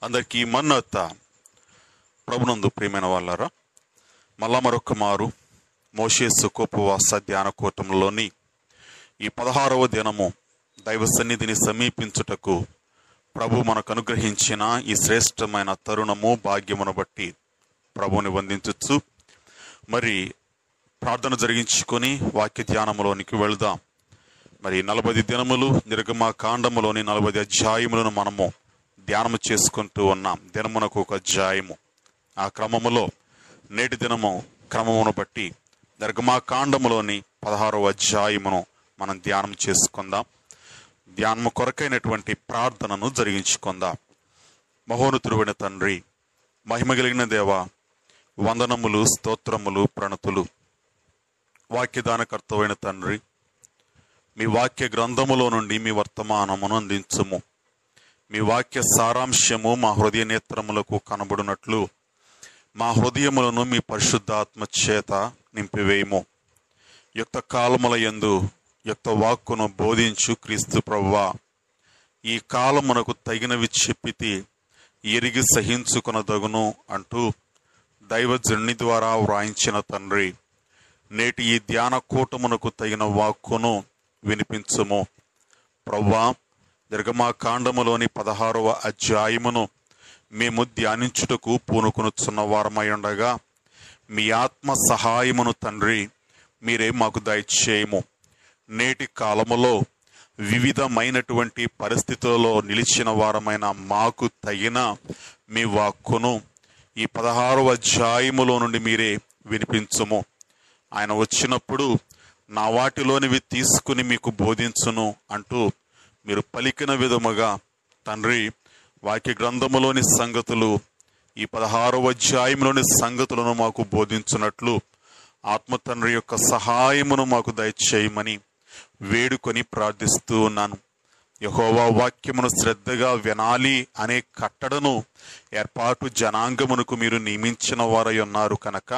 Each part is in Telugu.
అందరికీ మన్నత. ప్రభునందు ప్రియమైన వాళ్ళారా, మళ్ళా మరొక మారు మోషే సుఖోపవాస ధ్యాన కూటంలోని ఈ 16వ దినము దైవ సన్నిధిని సమీపించుటకు ప్రభు మనకు అనుగ్రహించిన ఈ శ్రేష్టమైన తరుణము భాగ్యమును బట్టి ప్రభుని వందించచ్చు. మరి ప్రార్థన జరిగించుకొని వాక్య ధ్యానములోనికి వెళదాం. మరి 40 దినములు నిర్గమకాండములోని 40 అధ్యాయములను మనము ధ్యానము చేసుకుంటూ ఉన్నాం. దినమునకు ఒక అధ్యాయము. ఆ క్రమములో నేటి దినము క్రమమును బట్టి నిర్గమకాండములోని 16వ అధ్యాయమును మనం ధ్యానం చేసుకుందాం. ధ్యానము కొరకైనటువంటి ప్రార్థనను జరిగించుకుందాం. మహోన్నతుడైన తండ్రి, మహిమ కలిగిన దేవ, వందనములు, స్తోత్రములు, ప్రణతులు. వాక్యదానకర్తవైన తండ్రి, మీ వాక్య గ్రంథములో నుండి మీ వర్తమానమును అందించుము. మీ వాక్య సారాంశము మా హృదయ నేత్రములకు కనబడినట్లు మా హృదయములను మీ పరిశుద్ధాత్మ చేత నింపివేయము. యుక్త కాలముల యందు యుక్త వాక్కును బోధించు క్రీస్తు ప్రభువా. ఈ కాలమునకు తగినవి చెప్పితి, ఎరిగి సహించుకొనదగును అంటూ దైవజనుని ద్వారా వ్రాయించిన తండ్రి, నేటి ఈ ధ్యాన కూటమునకు తగిన వాక్కును వినిపించుము. ప్రభువా, నిర్గమకాండములోని 16వ అధ్యాయమును మేము ధ్యానించుటకు పూనుకొనుచున్న వారమై ఉండగా మీ ఆత్మ సహాయమును తండ్రి మీరే మాకు దయచేయము. నేటి కాలములో వివిధమైనటువంటి పరిస్థితులలో నిలిచిన వారమైన మాకు తగిన మీ వాక్కును ఈ 16వ అధ్యాయములో నుండి మీరే వినిపించుము. ఆయన వచ్చినప్పుడు నా వాటిలోనివి తీసుకుని మీకు బోధించును అంటూ మీరు పలికిన విధముగా తండ్రి వాక్య గ్రంథములోని సంగతులు, ఈ 16వ అధ్యాయంలోని సంగతులను మాకు బోధించున్నట్లు ఆత్మ తండ్రి యొక్క సహాయమును మాకు దయచేయమని వేడుకొని ప్రార్థిస్తూ ఉన్నాను. యెహోవా వాక్యమును శ్రద్ధగా వినాలి అనే కట్టడను ఏర్పాటు జనాంగమునకు మీరు నియమించిన వారై ఉన్నారు కనుక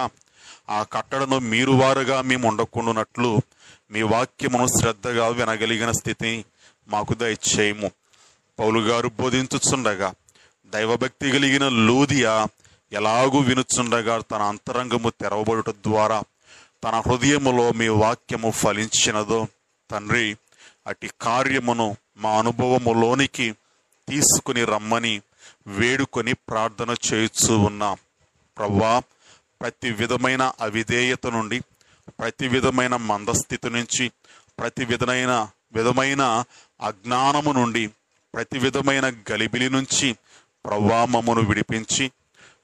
ఆ కట్టడను మీరు వారుగా మేము ఉండకుండానట్లు మీ వాక్యమును శ్రద్ధగా వినగలిగిన స్థితి మాకు దయచేయము. పౌలు గారు బోధించుచుండగా దైవభక్తి కలిగిన లూదియా ఎలాగూ వినుచుండగా తన అంతరంగము తెరవబడుట ద్వారా తన హృదయములో మీ వాక్యము ఫలించినదో తండ్రి, అట్టి కార్యమును మా అనుభవములోనికి తీసుకుని రమ్మని వేడుకొని ప్రార్థన చేయుచూ ఉన్నాం. ప్రభువా, ప్రతి విధమైన అవిధేయత నుండి, ప్రతి విధమైన మందస్థితి నుంచి, ప్రతి విధమైన అజ్ఞానము నుండి, ప్రతి విధమైన గలిబిలి నుంచి ప్రభువా మమ్మను విడిపించి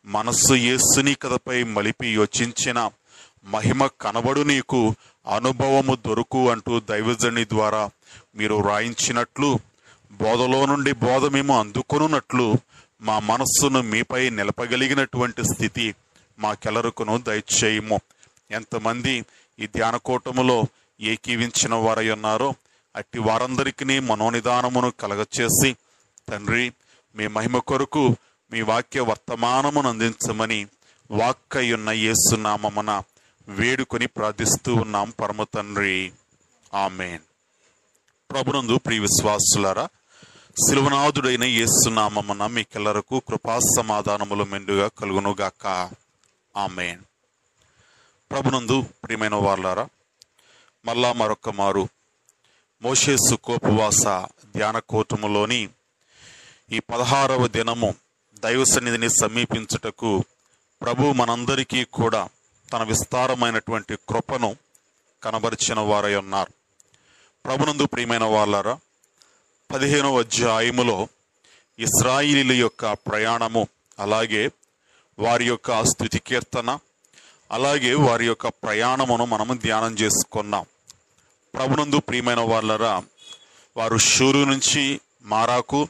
మనస్సు యేసుని కథపై మలిపి యోచించిన మహిమ కనబడు నీకు అనుభవము దొరుకు అంటూ దైవజనుని ద్వారా మీరు రాయించినట్లు బోధలో నుండి బోధ మేము అందుకొనున్నట్లు మా మనస్సును మీపై నిలపగలిగినటువంటి స్థితి మాకెల్లరుకును దయచేయము. ఎంతమంది ఈ ధ్యాన కూటములో ఏకీవించిన వారై ఉన్నారో అట్టి వారందరికీ మనోనిదానమును కలగచేసి తండ్రి మీ మహిమ కొరకు మీ వాక్య వర్తమానమును అందించమని వాక్కయున్న యేసు నామమున వేడుకొని ప్రార్థిస్తూ ఉన్నాం పరమ తండ్రి, ఆమేన్. ప్రభునందు ప్రియ విశ్వాసులారా, శిలువనాథుడైన యేసు నామమున మీకెల్లరకు కృపా సమాధానములు మెండుగా కలుగునుగాక, ఆమేన్. ప్రభునందు ప్రియమైన వాళ్ళారా, మళ్ళా మరొక మారు మోషే సుఖోపవాస ధ్యాన కూటములోని ఈ 16వ దినము దైవ సన్నిధిని సమీపించుటకు ప్రభు మనందరికీ కూడా తన విస్తారమైనటువంటి కృపను కనబరిచిన వారై ఉన్నారు. ప్రభునందు ప్రియమైన వాళ్ళారా, 15వ అధ్యాయములో ఇశ్రాయేలీయుల యొక్క ప్రయాణము, అలాగే వారి యొక్క స్తుతి కీర్తన, అలాగే వారి యొక్క ప్రయాణమును మనము ధ్యానం చేసుకున్నాం. ప్రభునందు ప్రియమైన వాళ్ళరా, వారు షూరు నుంచి మారాకు,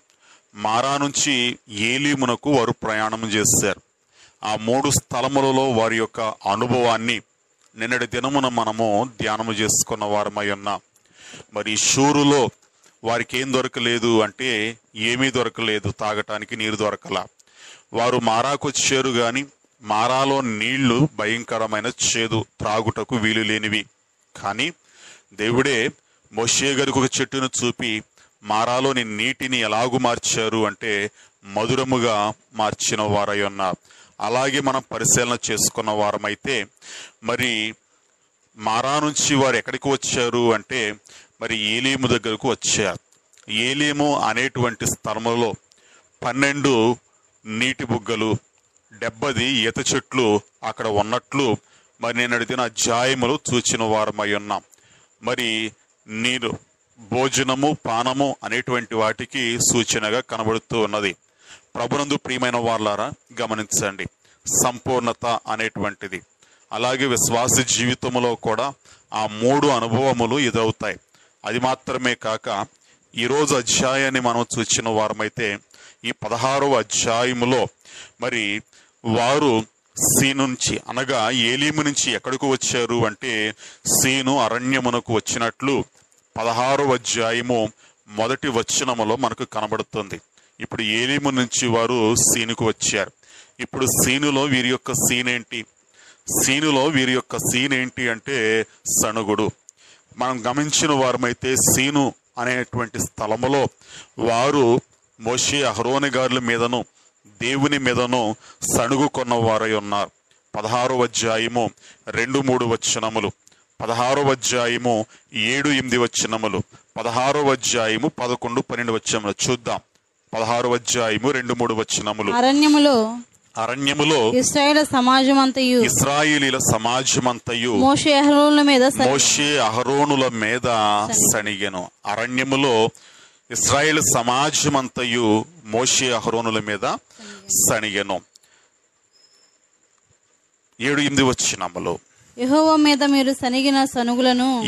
మారా నుంచి ఏలీమునకు వారు ప్రయాణం చేశారు. ఆ 3 స్థలములలో వారి యొక్క అనుభవాన్ని నిన్నటి దినమున మనము ధ్యానము చేసుకున్న వారమై ఉన్నాం. మరి షూరులో వారికి ఏం దొరకలేదు అంటే ఏమీ దొరకలేదు, తాగటానికి నీరు దొరకలా. వారు మారాకు వచ్చారు కానీ మారాలో నీళ్లు భయంకరమైన చేదు, త్రాగుటకు వీలు లేనివి. కానీ దేవుడే మోషే గారికి ఒక చెట్టును చూపి మారాలోని నీటిని ఎలాగు మార్చారు అంటే మధురముగా మార్చిన వారై ఉన్నారు. అలాగే మనం పరిశీలన చేసుకున్న వారమైతే మరి మారా నుంచి వారు ఎక్కడికి వచ్చారు అంటే మరి ఏలీము దగ్గరకు వచ్చారు. ఏలీము అనేటువంటి స్థలంలో 12 నీటి బుగ్గలు, 70 ఈత చెట్లు అక్కడ ఉన్నట్లు మరి నేను అడిగిన అధ్యాయములు చూచిన వారమై ఉన్నాం. మరి నీరు, భోజనము, పానము అనేటువంటి వాటికి సూచనగా కనబడుతూ ఉన్నది. ప్రభునందు ప్రియమైన వాళ్ళారా గమనించండి, సంపూర్ణత అనేటువంటిది. అలాగే విశ్వాస జీవితంలో కూడా ఆ 3 అనుభవములు ఎదురవుతాయి. అది మాత్రమే కాక ఈరోజు అధ్యాయాన్ని మనం చూసిన వారమైతే ఈ 16వ అధ్యాయములో మరి వారు సీను నుంచి అనగా ఏలీము నుంచి ఎక్కడికి వచ్చారు అంటే సీను అరణ్యమునకు వచ్చినట్లు 16వ అధ్యాయము 1వ వచనములో మనకు కనబడుతుంది. ఇప్పుడు ఏలీము నుంచి వారు సీనుకు వచ్చారు. ఇప్పుడు సీనులో వీరి యొక్క సీన్ ఏంటి? సీనులో వీరి యొక్క సీన్ ఏంటి అంటే సణుగుడు. మనం గమనించిన వారమైతే సీను అనేటువంటి స్థలములో వారు మోషే అహరోను గారుల మీదను దేవుని మీదను సణుగు కొన్నవారై ఉన్నారు. 16వ అధ్యాయము 2-3 వచనములు, 16వ అధ్యాయము 7-8 వచనములు, 16వ అధ్యాయము 11-12 వచనములు చూద్దాం. 16వ అధ్యాయము 2-3 వచనములు. అరణ్యములో ఇశ్రాయేలీల సమాజమంతయు మోషే అహరోనుల మీద సణిగెను. అరణ్యములో ఇశ్రాయేల్ సమాజమంతయు మోషే అహరోనుల మీద సణిగెను. 7-8 వచనములు. యెహోవా మీద మీరు సనిగిన సనుగులను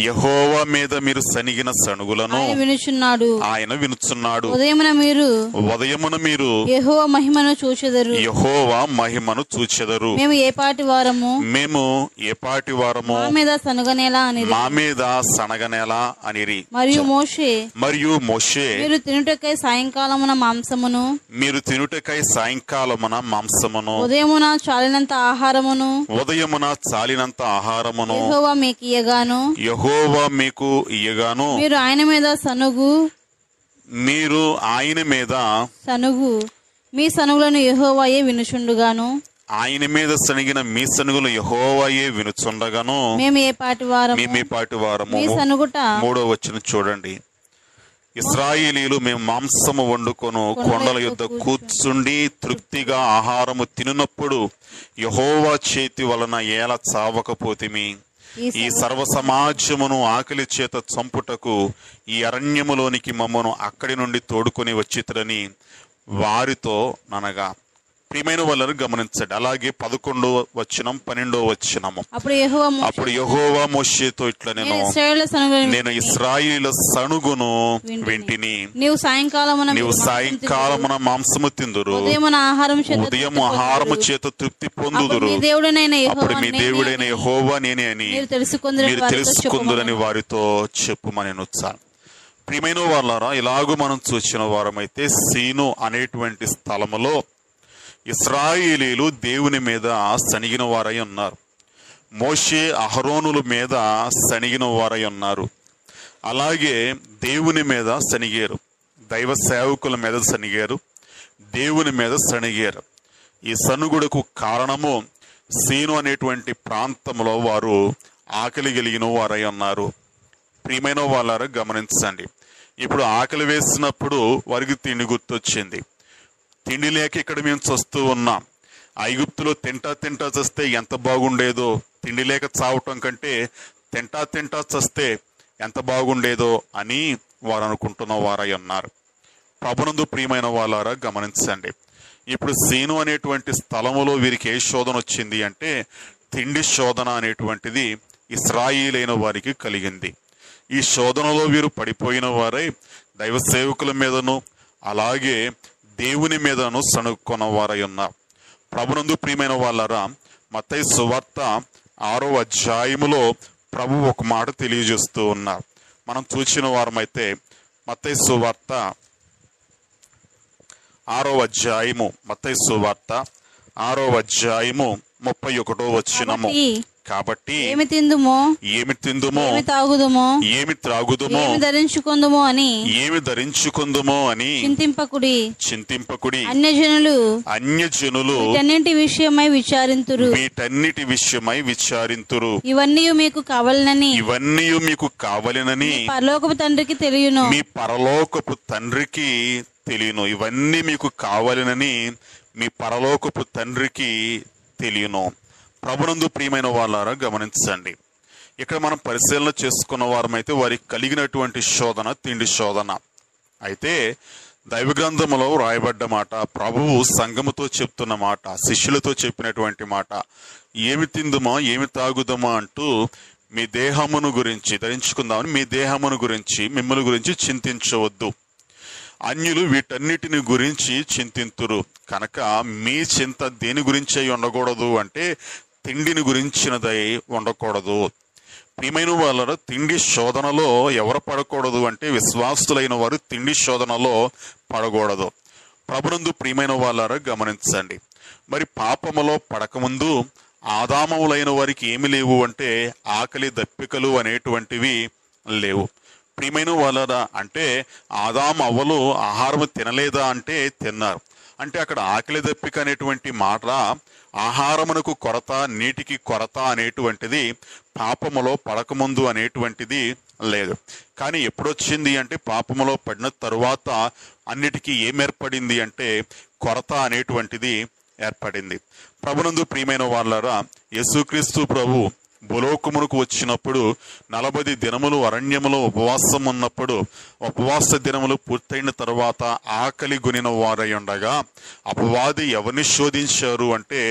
ఆయన వినుచున్నాడు. ఉదయమున మీరు యెహోవా మహిమను చూచెదరు. మేము ఏ పాటి వారము మా మీద సనగనేలా అనిరి. మరియు మోషే మీరు తినుటకై సాయంకాలమున మాంసమును ఉదయమున చాలినంత ఆహారమును యెహోవా మీకు ఇయ్యగాను మీరు ఆయన మీద సనుగు మీ సనుగులను యెహోవాయే వినుచుండుగాను. ఆయన మీద సనిగిన మీ సనుగులు యెహోవాయే వినుచుండగాను. మేము ఏ పాటి వారము. 3వ వచనం చూడండి. ఇశ్రాయేలీలు మేము మాంసము వండుకొను కొండల యుద్ధ కూర్చుండి తృప్తిగా ఆహారము తినునప్పుడు యెహోవా చేతి వలన ఏల చావకపోతిమి. ఈ సర్వ సమాజమును ఆకలి చేత చంపుటకు ఈ అరణ్యములోనికి మమ్మను అక్కడి నుండి తోడుకొని వచ్చితురని వారితో అనగా. ప్రియమైన వాళ్ళని గమనించండి. అలాగే 11వ వచనం 12వ వచనము. అప్పుడు యెహోవా మోషేతో ఇట్లా నేను ఇశ్రాయేలీయుల సణుగును వింటిని. నీవు సాయంకాలమున మాంసము తిందురు, ఉదయం ఆహారము చేత తృప్తి పొందుదురు. అప్పుడు మీ దేవుడైన యెహోవా నేనే అని మీరు తెలుసుకుందురని వారితో చెప్పుమని వచ్చాను. ప్రియమైన వాళ్ళారా, ఇలాగూ మనం చూసిన వారమైతే సీను అనేటువంటి స్థలములో ఇశ్రాయేలీలు దేవుని మీద సణిగిన వారై ఉన్నారు. మోషే అహరోనుల మీద సణిగిన వారై ఉన్నారు. అలాగే దేవుని మీద సణిగారు, దైవ సేవకుల మీద సణిగారు, దేవుని మీద సణిగారు. ఈ సణుగుడుకు కారణము సీను అనేటువంటి ప్రాంతంలో వారు ఆకలి కలిగిన వారై ఉన్నారు. ప్రియమైన వాళ్ళారా గమనించండి. ఇప్పుడు ఆకలి వేసినప్పుడు వారికి తిండి గుర్తొచ్చింది. తిండి లేక ఇక్కడ మేము చస్తూ ఉన్నాం. ఐగుప్తులో తింటా చస్తే ఎంత బాగుండేదో, తిండి లేక చావటం కంటే తింటా చస్తే ఎంత బాగుండేదో అని వారు అనుకుంటున్న వారై ఉన్నారు. ప్రభునందు ప్రియమైన వాళ్ళారా గమనించండి. ఇప్పుడు సీను అనేటువంటి స్థలములో వీరికి ఏ శోధన వచ్చింది అంటే తిండి శోధన అనేటువంటిది ఇశ్రాయేలైన వారికి కలిగింది. ఈ శోధనలో వీరు పడిపోయిన వారై దైవ సేవకుల మీదను అలాగే దేవుని మీదను సణుక్కున్న వారై ఉన్నారు. ప్రభునందు ప్రియమైన వాళ్ళారా, మత్తయి సువార్త 6వ అధ్యాయములో ప్రభు ఒక మాట తెలియజేస్తూ ఉన్నారు. మనం చూసిన వారమైతే మత్తయి సువార్త 6వ అధ్యాయము 31వ వచనము. కాబట్టి ఏమి తిందుమో ఏమి తిందుమో ఏమి తాగుదుమో ఏమి త్రాగుదుమో ఏమి ధరించుకుందుమో అని ఏమి ధరించుకుందుమో అని చింతింపకుడి. అన్యజనులు వీటన్నిటి విషయమై విచారింతురు. ఇవన్నీ మీకు కావలెనని పరలోకపు తండ్రికి తెలియను. మీ పరలోకపు తండ్రికి తెలియను. ఇవన్నీ మీకు కావాలనని మీ పరలోకపు తండ్రికి తెలియను. ప్రభునందు ప్రియమైన వాళ్ళారా, గమనించండి. ఇక్కడ మనం పరిశీలన చేసుకున్న వారమైతే వారికి కలిగినటువంటి శోధన తిండి శోధన. అయితే దైవ గ్రంథములో రాయబడ్డ మాట, ప్రభువు సంఘముతో చెప్తున్న మాట, శిష్యులతో చెప్పినటువంటి మాట, ఏమి తిందుమా ఏమి తాగుదమా అంటూ మీ దేహమును గురించి ధరించుకుందామని, మీ దేహమును గురించి మిమ్మల్ని గురించి చింతించవద్దు. అన్యులు వీటన్నిటిని గురించి చింతింతురు. కనుక మీ చింత దేని గురించి అయి ఉండకూడదు అంటే తిండిని గురించినదై ఉండకూడదు. ప్రియమైన వాళ్ళ తిండి శోధనలో ఎవరు పడకూడదు అంటే విశ్వాసులైన వారు తిండి శోధనలో పడకూడదు. ప్రభునందు ప్రియమైన వాళ్ళారా, గమనించండి. మరి పాపములో పడకముందు ఆదామములైన వారికి ఏమి లేవు అంటే ఆకలి దప్పికలు అనేటువంటివి లేవు. ప్రియమైన వాళ్ళరా, అంటే ఆదాము అవ్వలు ఆహారం తినలేదా అంటే తిన్నారు. అంటే అక్కడ ఆకలి దప్పిక అనేటువంటి మాట ఆహారమునకు కొరత, నీటికి కొరత అనేటువంటిది పాపములో పడకముందు అనేటువంటిది లేదు. కానీ ఎప్పుడొచ్చింది అంటే పాపములో పడిన తరువాత అన్నిటికీ ఏమేర్పడింది అంటే కొరత అనేటువంటిది ఏర్పడింది. ప్రభునందు ప్రియమైన వాళ్ళరా, యేసుక్రీస్తు ప్రభు భూలోకమునకు వచ్చినప్పుడు 40 దినములు అరణ్యములో ఉపవాసం ఉన్నప్పుడు, ఉపవాస దినములు పూర్తయిన తర్వాత ఆకలి గొనిన వారై ఉండగా అపవాది ఎవరిని శోధించారు అంటే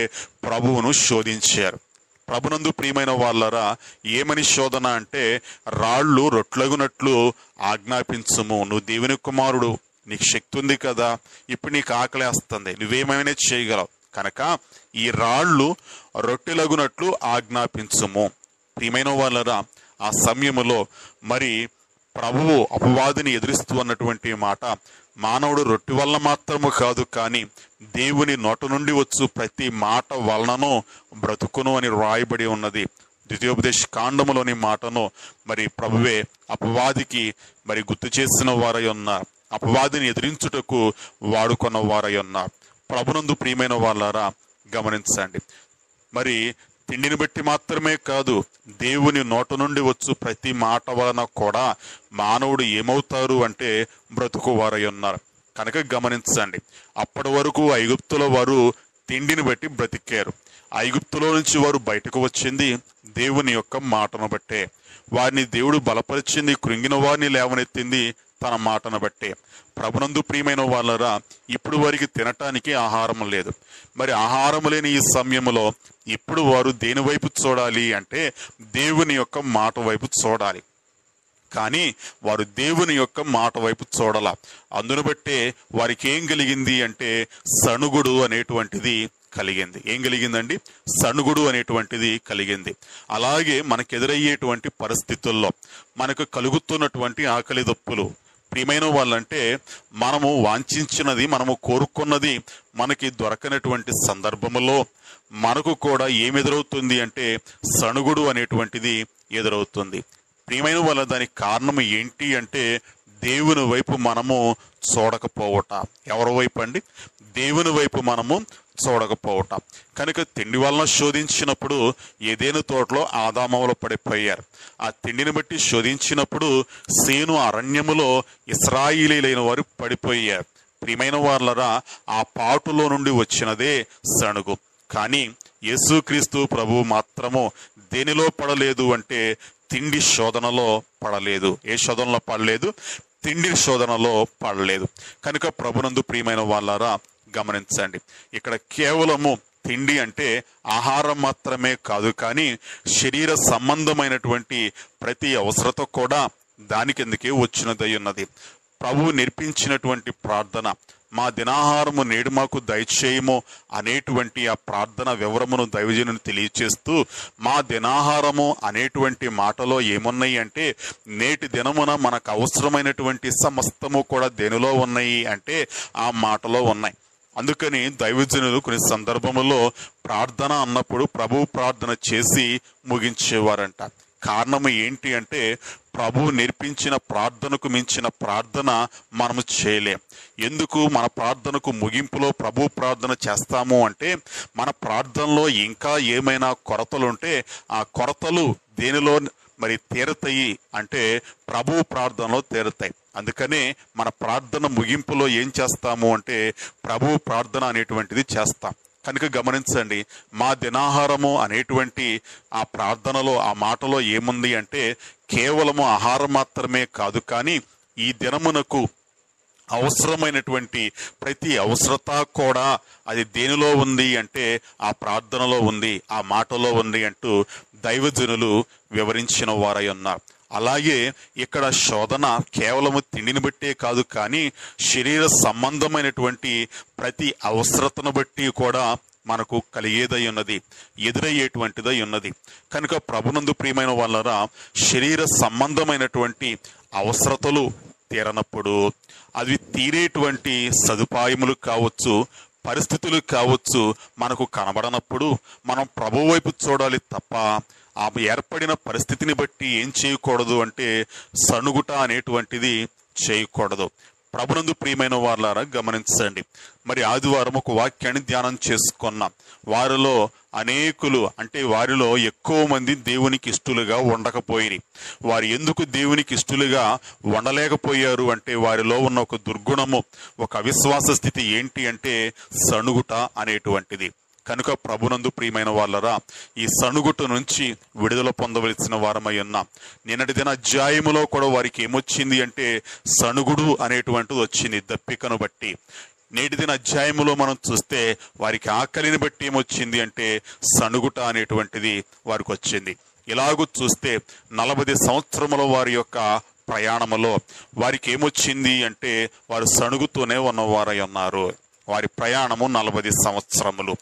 ప్రభువును శోధించారు. ప్రభునందు ప్రియమైన వాళ్ళరా, ఏమని శోధన అంటే రాళ్ళు రొట్లగునట్లు ఆజ్ఞాపించుము, నువ్వు దేవుని కుమారుడు, నీకు శక్తి ఉంది కదా, ఇప్పుడు నీకు ఆకలేస్తుంది, నువ్వేమైనా చేయగలవు, కనుక ఈ రాళ్ళు రొట్టెలగునట్లు ఆజ్ఞాపించుము. ప్రియమైన వాళ్ళరా, ఆ సమయములో మరి ప్రభువు అపవాదిని ఎదురిస్తూ అన్నటువంటి మాట, మానవుడు రొట్టె వల్ల మాత్రము కాదు కానీ దేవుని నోట నుండి వచ్చు ప్రతి మాట వలనను బ్రతుకును అని రాయబడి ఉన్నది. ద్వితీయోపదేశ కాండములోని మాటను మరి ప్రభువే అపవాదికి మరి గుర్తు చేసిన వారై ఉన్నారు. అపవాదిని ఎదిరించుటకు వాడుకున్న వారై ఉన్నారు. ప్రభునందు ప్రియమైన వాళ్ళారా, గమనించండి. మరి తిండిని బట్టి మాత్రమే కాదు, దేవుని నోట నుండి వచ్చు ప్రతి మాట వలన కూడా మానవుడు ఏమవుతారు అంటే బ్రతుకు వారై ఉన్నారు. కనుక గమనించండి. అప్పటి వరకు ఐగుప్తుల వారు తిండిని బట్టి బ్రతికారు. ఐగుప్తులో నుంచి వారు బయటకు వచ్చింది దేవుని యొక్క మాటను బట్టే. వారిని దేవుడు బలపరిచింది, కృంగిన వారిని లేవనెత్తింది తన మాటను బట్టే. ప్రభునందు ప్రియమైన వాళ్ళరా, ఇప్పుడు వారికి తినటానికి ఆహారం లేదు. మరి ఆహారం లేని ఈ సమయంలో ఇప్పుడు వారు దేని వైపు చూడాలి అంటే దేవుని యొక్క మాట వైపు చూడాలి. కానీ వారు దేవుని యొక్క మాట వైపు చూడాల. అందును బట్టే వారికి ఏం కలిగింది అంటే సణుగుడు అనేటువంటిది కలిగింది. ఏం కలిగిందండి? సణుగుడు అనేటువంటిది కలిగింది. అలాగే మనకు ఎదురయ్యేటువంటి పరిస్థితుల్లో మనకు కలుగుతున్నటువంటి ఆకలి దప్పులు, ప్రియమైన వాళ్ళంటే మనము వాంఛించినది, మనము కోరుకున్నది మనకి దొరకనటువంటి సందర్భములో మనకు కూడా ఏమి ఎదురవుతుంది అంటే సణుగుడు అనేటువంటిది ఎదురవుతుంది. ప్రియమైన వాళ్ళ దానికి కారణం ఏంటి అంటే దేవుని వైపు మనము చూడకపోవట. ఎవరి వైపు అండి? దేవుని వైపు మనము చూడకపోవట. కనుక తిండి వలన శోధించినప్పుడు ఏదేను తోటలో ఆదామవలు పడిపోయారు. ఆ తిండిని బట్టి శోధించినప్పుడు సేను అరణ్యములో ఇశ్రాయేలీలైన వారు పడిపోయారు. ప్రియమైన వాళ్ళరా, ఆ పాటులో నుండి వచ్చినదే సణుగు. కానీ యేసుక్రీస్తు ప్రభువు మాత్రము దేనిలో పడలేదు అంటే తిండి శోధనలో పడలేదు. ఏ శోధనలో పడలేదు? తిండి శోధనలో పడలేదు. కనుక ప్రభునందు ప్రియమైన వాళ్ళారా, గమనించండి. ఇక్కడ కేవలము తిండి అంటే ఆహారం మాత్రమే కాదు, కానీ శరీర సంబంధమైనటువంటి ప్రతి అవసరత కూడా దాని కిందకే వచ్చినదై ఉన్నది. ప్రభువు నేర్పించినటువంటి ప్రార్థన, మా దినాహారము నేడు మాకు దయచేయము అనేటువంటి ఆ ప్రార్థన వివరమును దైవజనుని తెలియచేస్తూ, మా దినాహారము అనేటువంటి మాటలో ఏమున్నాయి అంటే నేటి దినమున మనకు అవసరమైనటువంటి సమస్తము కూడా దేనిలో ఉన్నాయి అంటే ఆ మాటలో ఉన్నాయి. అందుకని దైవజనులు కొన్ని సందర్భములో ప్రార్థన అన్నప్పుడు ప్రభు ప్రార్థన చేసి ముగించేవారంట. కారణం ఏంటి అంటే ప్రభు నేర్పించిన ప్రార్థనకు మించిన ప్రార్థన మనము చేయలేం. ఎందుకు మన ప్రార్థనకు ముగింపులో ప్రభు ప్రార్థన చేస్తాము అంటే మన ప్రార్థనలో ఇంకా ఏమైనా కొరతలుంటే ఆ కొరతలు దేనిలో మరి తీరతాయి అంటే ప్రభు ప్రార్థనలో తీరతాయి. అందుకనే మన ప్రార్థన ముగింపులో ఏం చేస్తాము అంటే ప్రభు ప్రార్థన అనేటువంటిది చేస్తాం. కనుక గమనించండి, మా దినాహారము అనేటువంటి ఆ ప్రార్థనలో ఆ మాటలో ఏముంది అంటే కేవలము ఆహారం మాత్రమే కాదు, కానీ ఈ దినమునకు అవసరమైనటువంటి ప్రతి అవసరత కూడా అది దేనిలో ఉంది అంటే ఆ ప్రార్థనలో ఉంది, ఆ మాటలో ఉంది అంటూ దైవజనులు వివరించిన వారై ఉన్నారు. అలాగే ఇక్కడ శోధన కేవలము తిండిని బట్టే కాదు, కానీ శరీర సంబంధమైనటువంటి ప్రతి అవసరతను బట్టి కూడా మనకు కలిగేదై ఉన్నది, ఎదురయ్యేటువంటిదై ఉన్నది. కనుక ప్రభునందు ప్రియమైన వాళ్ళరా, శరీర సంబంధమైనటువంటి అవసరతలు తీరనప్పుడు అవి తీరేటువంటి సదుపాయములు కావచ్చు, పరిస్థితులు కావచ్చు మనకు కనబడనప్పుడు మనం ప్రభు వైపు చూడాలి తప్ప ఆ ఏర్పడిన పరిస్థితిని బట్టి ఏం చేయకూడదు అంటే సణుగుట అనేటువంటిది చేయకూడదు. ప్రభునందు ప్రియమైన వారులారా గమనించండి, మరి ఆదివారం ఒక వాక్యాన్ని ధ్యానం చేసుకున్నాం. వారిలో అనేకులు అంటే వారిలో ఎక్కువ మంది దేవునికి ఇష్టలుగా ఉండకపోయిరి. వారు ఎందుకు దేవునికి ఇష్టలుగా ఉండలేకపోయారు అంటే వారిలో ఉన్న ఒక దుర్గుణము, ఒక అవిశ్వాస స్థితి ఏంటి అంటే సణుగుట అనేటువంటిది. కనుక ప్రభునందు ప్రియమైన వాళ్ళరా, ఈ సణుగుట నుంచి విడుదల పొందవలసిన వారమై ఉన్నాం. నిన్నటి దిన అధ్యాయములో కూడా వారికి ఏమొచ్చింది అంటే సణుగుడు అనేటువంటిది వచ్చింది, దప్పికను బట్టి. నేటి దిన అధ్యాయములో మనం చూస్తే వారికి ఆకలిని బట్టి ఏమొచ్చింది అంటే సణుగుట అనేటువంటిది వారికి వచ్చింది. ఇలాగూ చూస్తే 40 సంవత్సరముల వారి యొక్క ప్రయాణములో వారికి ఏమొచ్చింది అంటే వారు సణుగుతూనే ఉన్నవారై ఉన్నారు. వారి ప్రయాణము 40 సంవత్సరములు.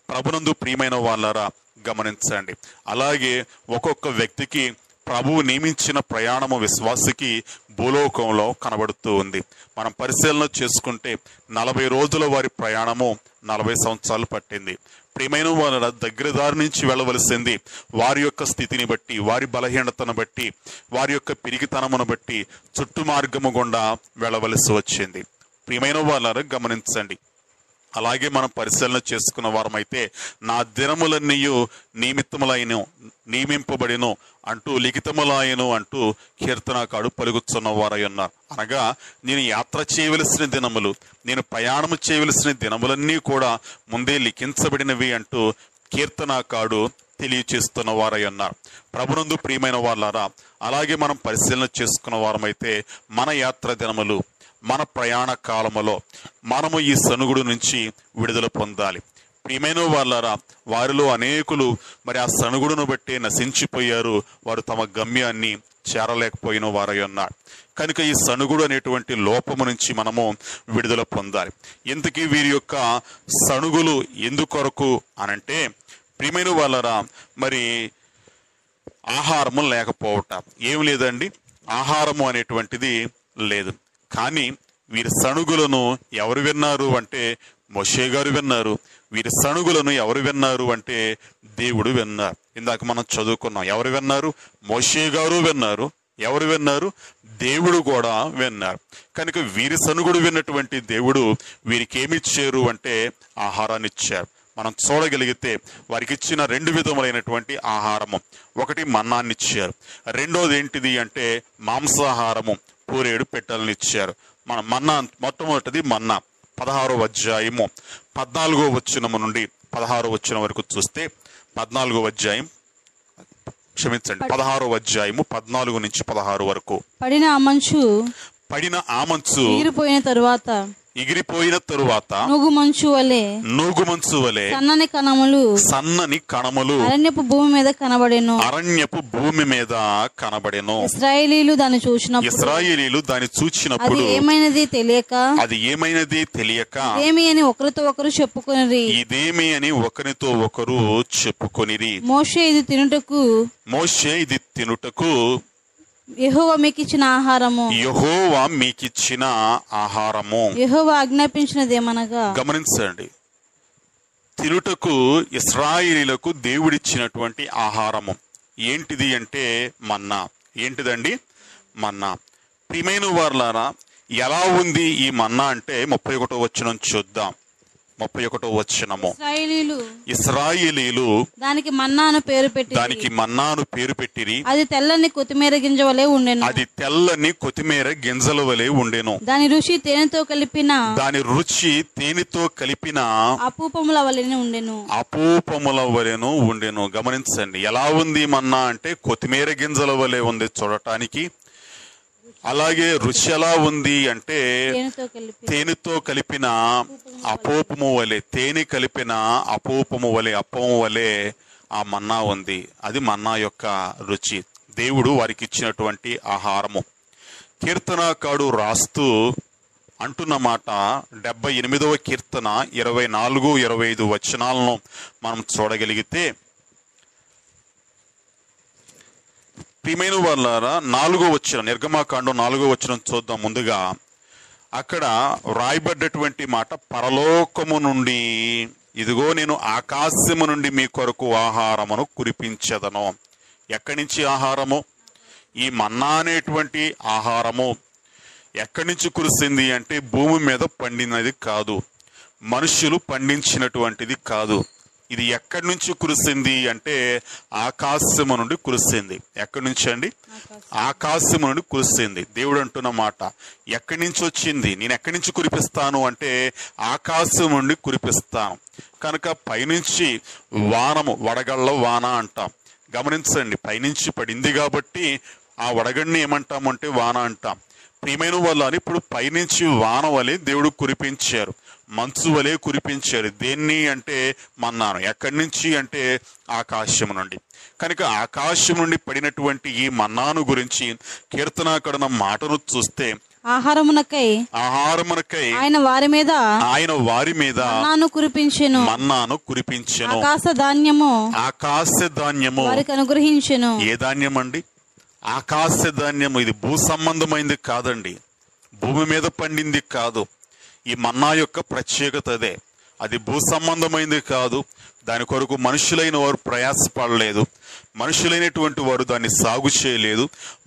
ప్రభునందు ప్రియమైన వాళ్ళరా గమనించండి, అలాగే ఒక్కొక్క వ్యక్తికి ప్రభువు నియమించిన ప్రయాణము విశ్వాసికి భూలోకంలో కనబడుతూ ఉంది. మనం పరిశీలన చేసుకుంటే 40 రోజుల వారి ప్రయాణము 40 సంవత్సరాలు పట్టింది. ప్రియమైన వాళ్ళ దగ్గర దారి నుంచి వెళ్ళవలసింది వారి యొక్క స్థితిని బట్టి, వారి బలహీనతను బట్టి, వారి యొక్క పిరికితనమును బట్టి చుట్టు మార్గము గుండా వెళ్ళవలసి వచ్చింది. ప్రియమైన వాళ్ళ గమనించండి, అలాగే మనం పరిశీలన చేసుకున్న వారమైతే నా దినములన్నీ నియమింపబడిను అంటూ లిఖితములాయను అంటూ కీర్తనకాడు పలుకుతున్న వారై ఉన్నారు. అనగా నేను యాత్ర చేయవలసిన దినములు, నేను ప్రయాణము చేయవలసిన దినములన్నీ కూడా ముందే లిఖించబడినవి అంటూ కీర్తనకాడు తెలియచేస్తున్న వారై ఉన్నారు. ప్రభునందు ప్రియమైన వాళ్ళారా, అలాగే మనం పరిశీలన చేసుకున్న వారమైతే మన యాత్ర దినములు, మన ప్రయాణ కాలములో మనము ఈ సనుగుడు నుంచి విడుదల పొందాలి. ప్రియమైన వాళ్ళారా, వారిలో అనేకులు మరి ఆ సనుగుడును బట్టి నశించిపోయారు. వారు తమ గమ్యాన్ని చేరలేకపోయిన వారై ఉన్నారు. కనుక ఈ సనుగుడు అనేటువంటి లోపము నుంచి మనము విడుదల పొందాలి. ఇంతకీ వీరి యొక్క సనుగులు ఎందుకొరకు అనంటే, ప్రియమైన వాళ్ళారా, మరి ఆహారము లేకపోవట. ఏం లేదండి, ఆహారము అనేటువంటిది లేదు. కానీ వీరి సణుగులను ఎవరు విన్నారు అంటే మోషే గారు విన్నారు. వీరి సణుగులను ఎవరు విన్నారు అంటే దేవుడు విన్నారు. ఇందాక మనం చదువుకున్నాం, ఎవరు విన్నారు? మోషే గారు విన్నారు. ఎవరు విన్నారు? దేవుడు కూడా విన్నారు. కనుక వీరి సణుగుడు విన్నటువంటి దేవుడు వీరికి ఏమిచ్చారు అంటే ఆహారాన్ని ఇచ్చారు. మనం చూడగలిగితే వారికి ఇచ్చిన 2 విధములైనటువంటి ఆహారము. ఒకటి మన్నాన్ని ఇచ్చారు, రెండోది ఏంటిది అంటే మాంసాహారము, పూరేడు పెట్టెలను ఇచ్చారు. మన మన్నా, మొట్టమొదటిది మన్నా. 16వ అధ్యాయము 14వ వచనము నుండి 16వ వచనం వరకు చూస్తే 14వ అధ్యాయం 16వ అధ్యాయము 14 నుంచి 16 వరకు. పడిన ఆ మంచు ఎగిరిపోయిన తరువాత నూగు మంచు వలె సన్నని కణములు అరణ్యపు భూమి మీద కనబడెను. ఇశ్రాయేలీయులు దాన్ని చూచినప్పుడు అది ఏమైనది తెలియక ఇదేమి అని ఒకరితో ఒకరు చెప్పుకొనిరి. మోషే ఇది తినుటకు యెహోవా మీకు ఇచ్చిన ఆహారము. యెహోవా మీకిచ్చిన ఆహారము. యెహోవా ఆజ్ఞాపించినదేమనగా. గమనించండి, తినుటకు ఇశ్రాయేలీయులకు దేవుడిచ్చినటువంటి ఆహారము ఏంటిది అంటే మన్నా. ఏంటిదండి? మన్నా. ప్రియమైన వారలారా, ఎలా ఉంది ఈ మన్నా అంటే 31వ వచనం చూద్దాం. 31వ వచనము. ఇశ్రాయేలీయులు దానికి మన్నాను పేరు పెట్టి పెట్టిరి. అది తెల్లని కొత్తిమీర గింజ వలె ఉండెను. అది తెల్లని కొత్తిమీర గింజల వలె ఉండెను. దాని రుచి తేనెతో కలిపిన అపూపముల వలెను ఉండెను. గమనించండి, ఎలా ఉంది మన్నా అంటే కొత్తిమీర గింజల వలె ఉంది చూడటానికి. అలాగే రుచి ఎలా ఉంది అంటే తేనెతో కలిపిన అపోపము వలె, తేనె కలిపిన అపోపము వలె, అప్పము వలె ఆ మన్నా ఉంది. అది మన్నా యొక్క రుచి, దేవుడు వారికి ఇచ్చినటువంటి ఆహారము. కీర్తనకారుడు రాస్తూ అంటున్న మాట 78వ కీర్తన 24, 25 వచనాలను మనం చూడగలిగితే, ప్రియమైన వాళ్ళారా 4వ వచనం, నిర్గమాకాండం 4వ వచనం చూద్దాం. ముందుగా అక్కడ రాయబడ్డటువంటి మాట, పరలోకము నుండి ఇదిగో నేను ఆకాశము నుండి మీ కొరకు ఆహారమును కురిపించెదను. ఎక్కడి నుంచి ఆహారము? ఈ మన్నా అనేటువంటి ఆహారము ఎక్కడి నుంచి కురిసింది అంటే భూమి మీద పండినది కాదు, మనుషులు పండించినటువంటిది కాదు. ఇది ఎక్కడి నుంచి కురిసింది అంటే ఆకాశము నుండి కురిసింది. ఎక్కడి నుంచి అండి? ఆకాశము నుండి కురిసింది. దేవుడు అంటున్న మాట, ఎక్కడి నుంచి వచ్చింది? నేను ఎక్కడి నుంచి కురిపిస్తాను అంటే ఆకాశం నుండి కురిపిస్తాను. కనుక పైనుంచి వానము, వడగళ్ళ వాన అంటాం. గమనించండి, పైనుంచి పడింది కాబట్టి ఆ వడగడిని ఏమంటామంటే వాన అంటాం. ప్రియమైన వాళ్ళని ఇప్పుడు పైనుంచి వాన వలె దేవుడు కురిపించారు, మంచు వలె కురిపించారు. దేన్ని అంటే మన్నాను. ఎక్కడి నుంచి అంటే ఆకాశం నుండి. కనుక ఆకాశం నుండి పడినటువంటి ఈ మన్నాను గురించి కీర్తనాకరణ మాటను చూస్తే, ఆహారమునకై ఆయన వారి మీద మన్నాను కురిపించెను. ఆకాశ ధాన్యము వారికి అనుగ్రహించెను. ఏ ధాన్యం అండి? ఆకాశ ధాన్యము. ఇది భూ సంబంధమైంది కాదండి, భూమి మీద పండింది కాదు. ఈ మన్నా యొక్క ప్రత్యేకత అదే. అది భూ సంబంధమైంది కాదు. దాని కొరకు మనుషులైన వారు ప్రయాసపడలేదు, మనుషులైనటువంటి వారు దాన్ని సాగు చేయలేదు,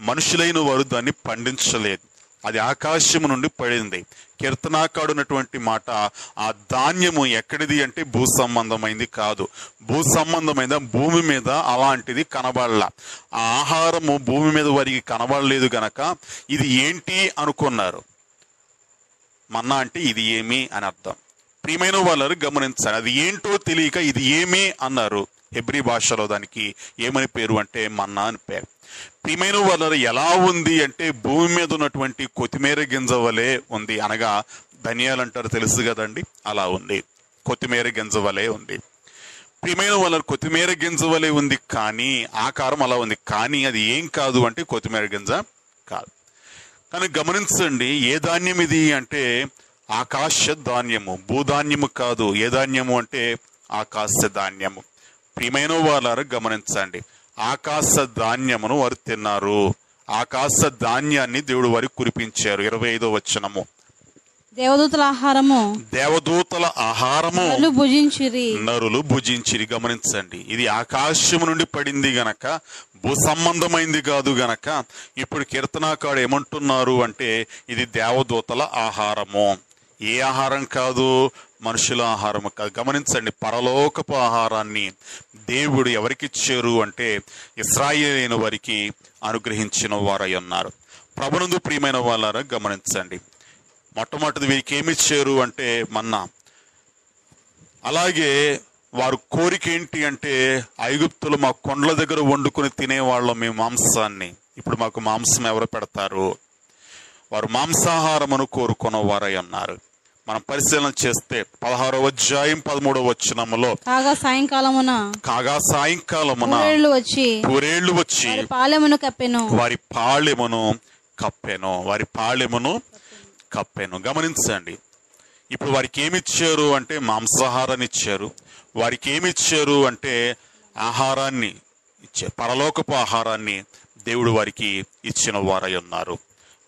మనుషులైన వారు దాన్ని పండించలేదు. అది ఆకాశము నుండి పడింది. కీర్తనాకాడున్నటువంటి మాట, ఆ ధాన్యము ఎక్కడిది అంటే భూ సంబంధమైంది కాదు. భూ సంబంధమైన భూమి మీద అలాంటిది కనబడలా. ఆ ఆహారము భూమి మీద వారికి కనబడలేదు గనక ఇది ఏంటి అనుకున్నారు. మన్నా అంటే ఇది ఏమి అని అర్థం. ప్రియమైన వాళ్ళు గమనించాలి, అది ఏంటో తెలియక ఇది ఏమి అన్నారు. హెబ్రీ భాషలో దానికి ఏమని పేరు అంటే మన్నా అని పేరు. ప్రియమైన వాళ్ళు ఎలా ఉంది అంటే భూమి మీద ఉన్నటువంటి కొత్తిమీర గింజ వలె ఉంది. అనగా ధనియాలు అంటారు, తెలుసు కదండి, అలా ఉంది. కొత్తిమీర గింజ వలె ఉంది. ప్రియమైన వాళ్ళ కొత్తిమీర గింజ వలె ఉంది, కానీ ఆకారం అలా ఉంది. కానీ అది ఏం కాదు అంటే కొత్తిమీర గింజ కాదు. కానీ గమనించండి, ఏ ధాన్యం ఇది అంటే ఆకాశ ధాన్యము, భూధాన్యము కాదు. ఏ ధాన్యము అంటే ఆకాశ ధాన్యము. ప్రియమైన వాళ్ళారు గమనించండి, ఆకాశ ధాన్యమును వారు తిన్నారు. ఆకాశ ధాన్యాన్ని దేవుడు వారికి కురిపించారు. 25వ వచనము, దేవదూతల ఆహారము నరులు భుజించిరి. గమనించండి, ఇది ఆకాశము నుండి పడింది గనక, భూ సంబంధమైంది కాదు గనక ఇప్పుడు కీర్తనాకాడు ఏమంటున్నారు అంటే ఇది దేవదూతల ఆహారము. ఏ ఆహారం కాదు? మనుషుల ఆహారము కాదు. గమనించండి, పరలోకపు ఆహారాన్ని దేవుడు ఎవరికిచ్చారు అంటే ఇశ్రాయేలీయుల వారికి అనుగ్రహించిన వారై ఉన్నారు. ప్రభునందు ప్రియమైన వాళ్ళారా గమనించండి, మొట్టమొదటిది వీరికి ఏమిచ్చారు అంటే మన్నా. అలాగే వారు కోరిక ఏంటి అంటే, ఐగుప్తులు మా కొండల దగ్గర వండుకొని తినేవాళ్ళం మేము మాంసాన్ని, ఇప్పుడు మాకు మాంసం ఎవరు పెడతారు? వారు మాంసాహారమును కోరుకున్న వారై ఉన్నారు. మనం పరిశీలన చేస్తే 16వ అధ్యాయం 13వ వచనములో, కాగా సాయంకాలమున పూరేళ్లు వచ్చి వారి పాళెమును కప్పెను. గమనించండి, ఇప్పుడు వారికి ఏమిచ్చారు అంటే మాంసాహారాన్ని ఇచ్చారు. వారికి ఏమిచ్చారు అంటే ఆహారాన్ని ఇచ్చారు, పరలోకపు ఆహారాన్ని. దేవుడు వారికి ఇచ్చిన వారై ఉన్నారు.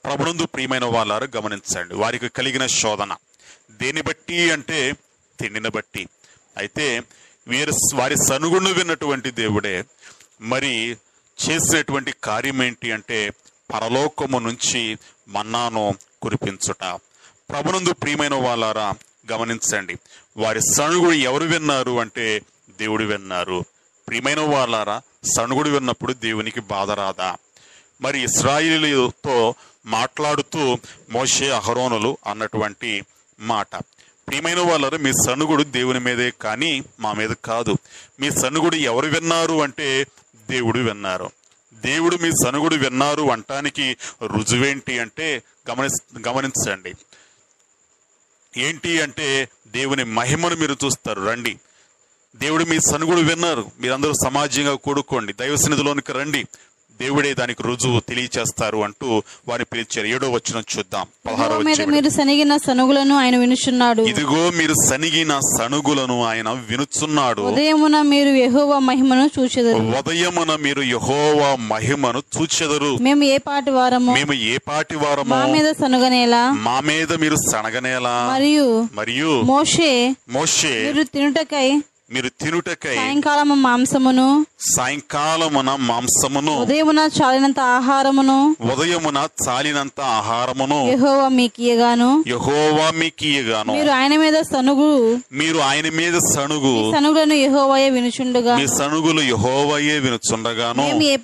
ప్రభునందు ప్రియమైన వాళ్ళారు గమనించండి, వారికి కలిగిన శోధన దేని బట్టి అంటే తిండిని బట్టి. అయితే వారి సనుగును విన్నటువంటి దేవుడే మరి చేసినటువంటి కార్యం ఏంటి అంటే పరలోకము నుంచి మన్నాను కురిపించుట. ప్రభునందు ప్రియమైన వాళ్ళారా గమనించండి, వారి సనుగుడు ఎవరు విన్నారు అంటే దేవుడు విన్నారు. ప్రియమైన వాళ్ళారా, సనుగుడు విన్నప్పుడు దేవునికి బాధ రాదా? మరి ఇశ్రాయేలీయులతో మాట్లాడుతూ మోషే అహరోనులు అన్నటువంటి మాట, ప్రియమైన వాళ్ళారా, మీ సనుగుడు దేవుని మీదే కానీ మా మీద కాదు. మీ సనుగుడు ఎవరు విన్నారు అంటే దేవుడు విన్నారు. దేవుడు మీ సనుగుడు విన్నారు అంటానికి రుజువేంటి అంటే గమనించండి. ఏంటి అంటే దేవుని మహిమను మీరు చూస్తారు. రండి, దేవుడు మీ సనుగుడు విన్నారు, మీరందరూ సమాజంగా కూడుకోండి, దైవ సన్నిధిలోనికి రండి, దేవుడే దానికి రుజువు తెలియచేస్తారు అంటూ వారిని పిలిచారు. 7వ వచనం చూద్దాం. 16వ వచనం. మీరు సనిగిన సనుగులను ఆయన వినుచున్నాడు. ఇదిగో మీరు సనిగిన సనుగులను ఆయన వినుచున్నాడు. ఉదయమున మీరు యెహోవా మహిమను చూచెదరు. ఉదయమున మీరు యెహోవా మహిమను చూచెదరు. మేము ఏ పాటి వారము మా మీద సనుగనేలా, మా మీద మీరు సనగనేలా. మరియు మోషే మీరు తినుటకై సాయంకాలమున మాంసమును ఉదయమున చాలినంత ఆహారమును యెహోవా మీకియగాను మీరు ఆయన మీద సనుగు సనుగులను యెహోవాయే వినుచుండగా మీ సనుగులు యెహోవాయే వినుచుండగాను మేము ఏ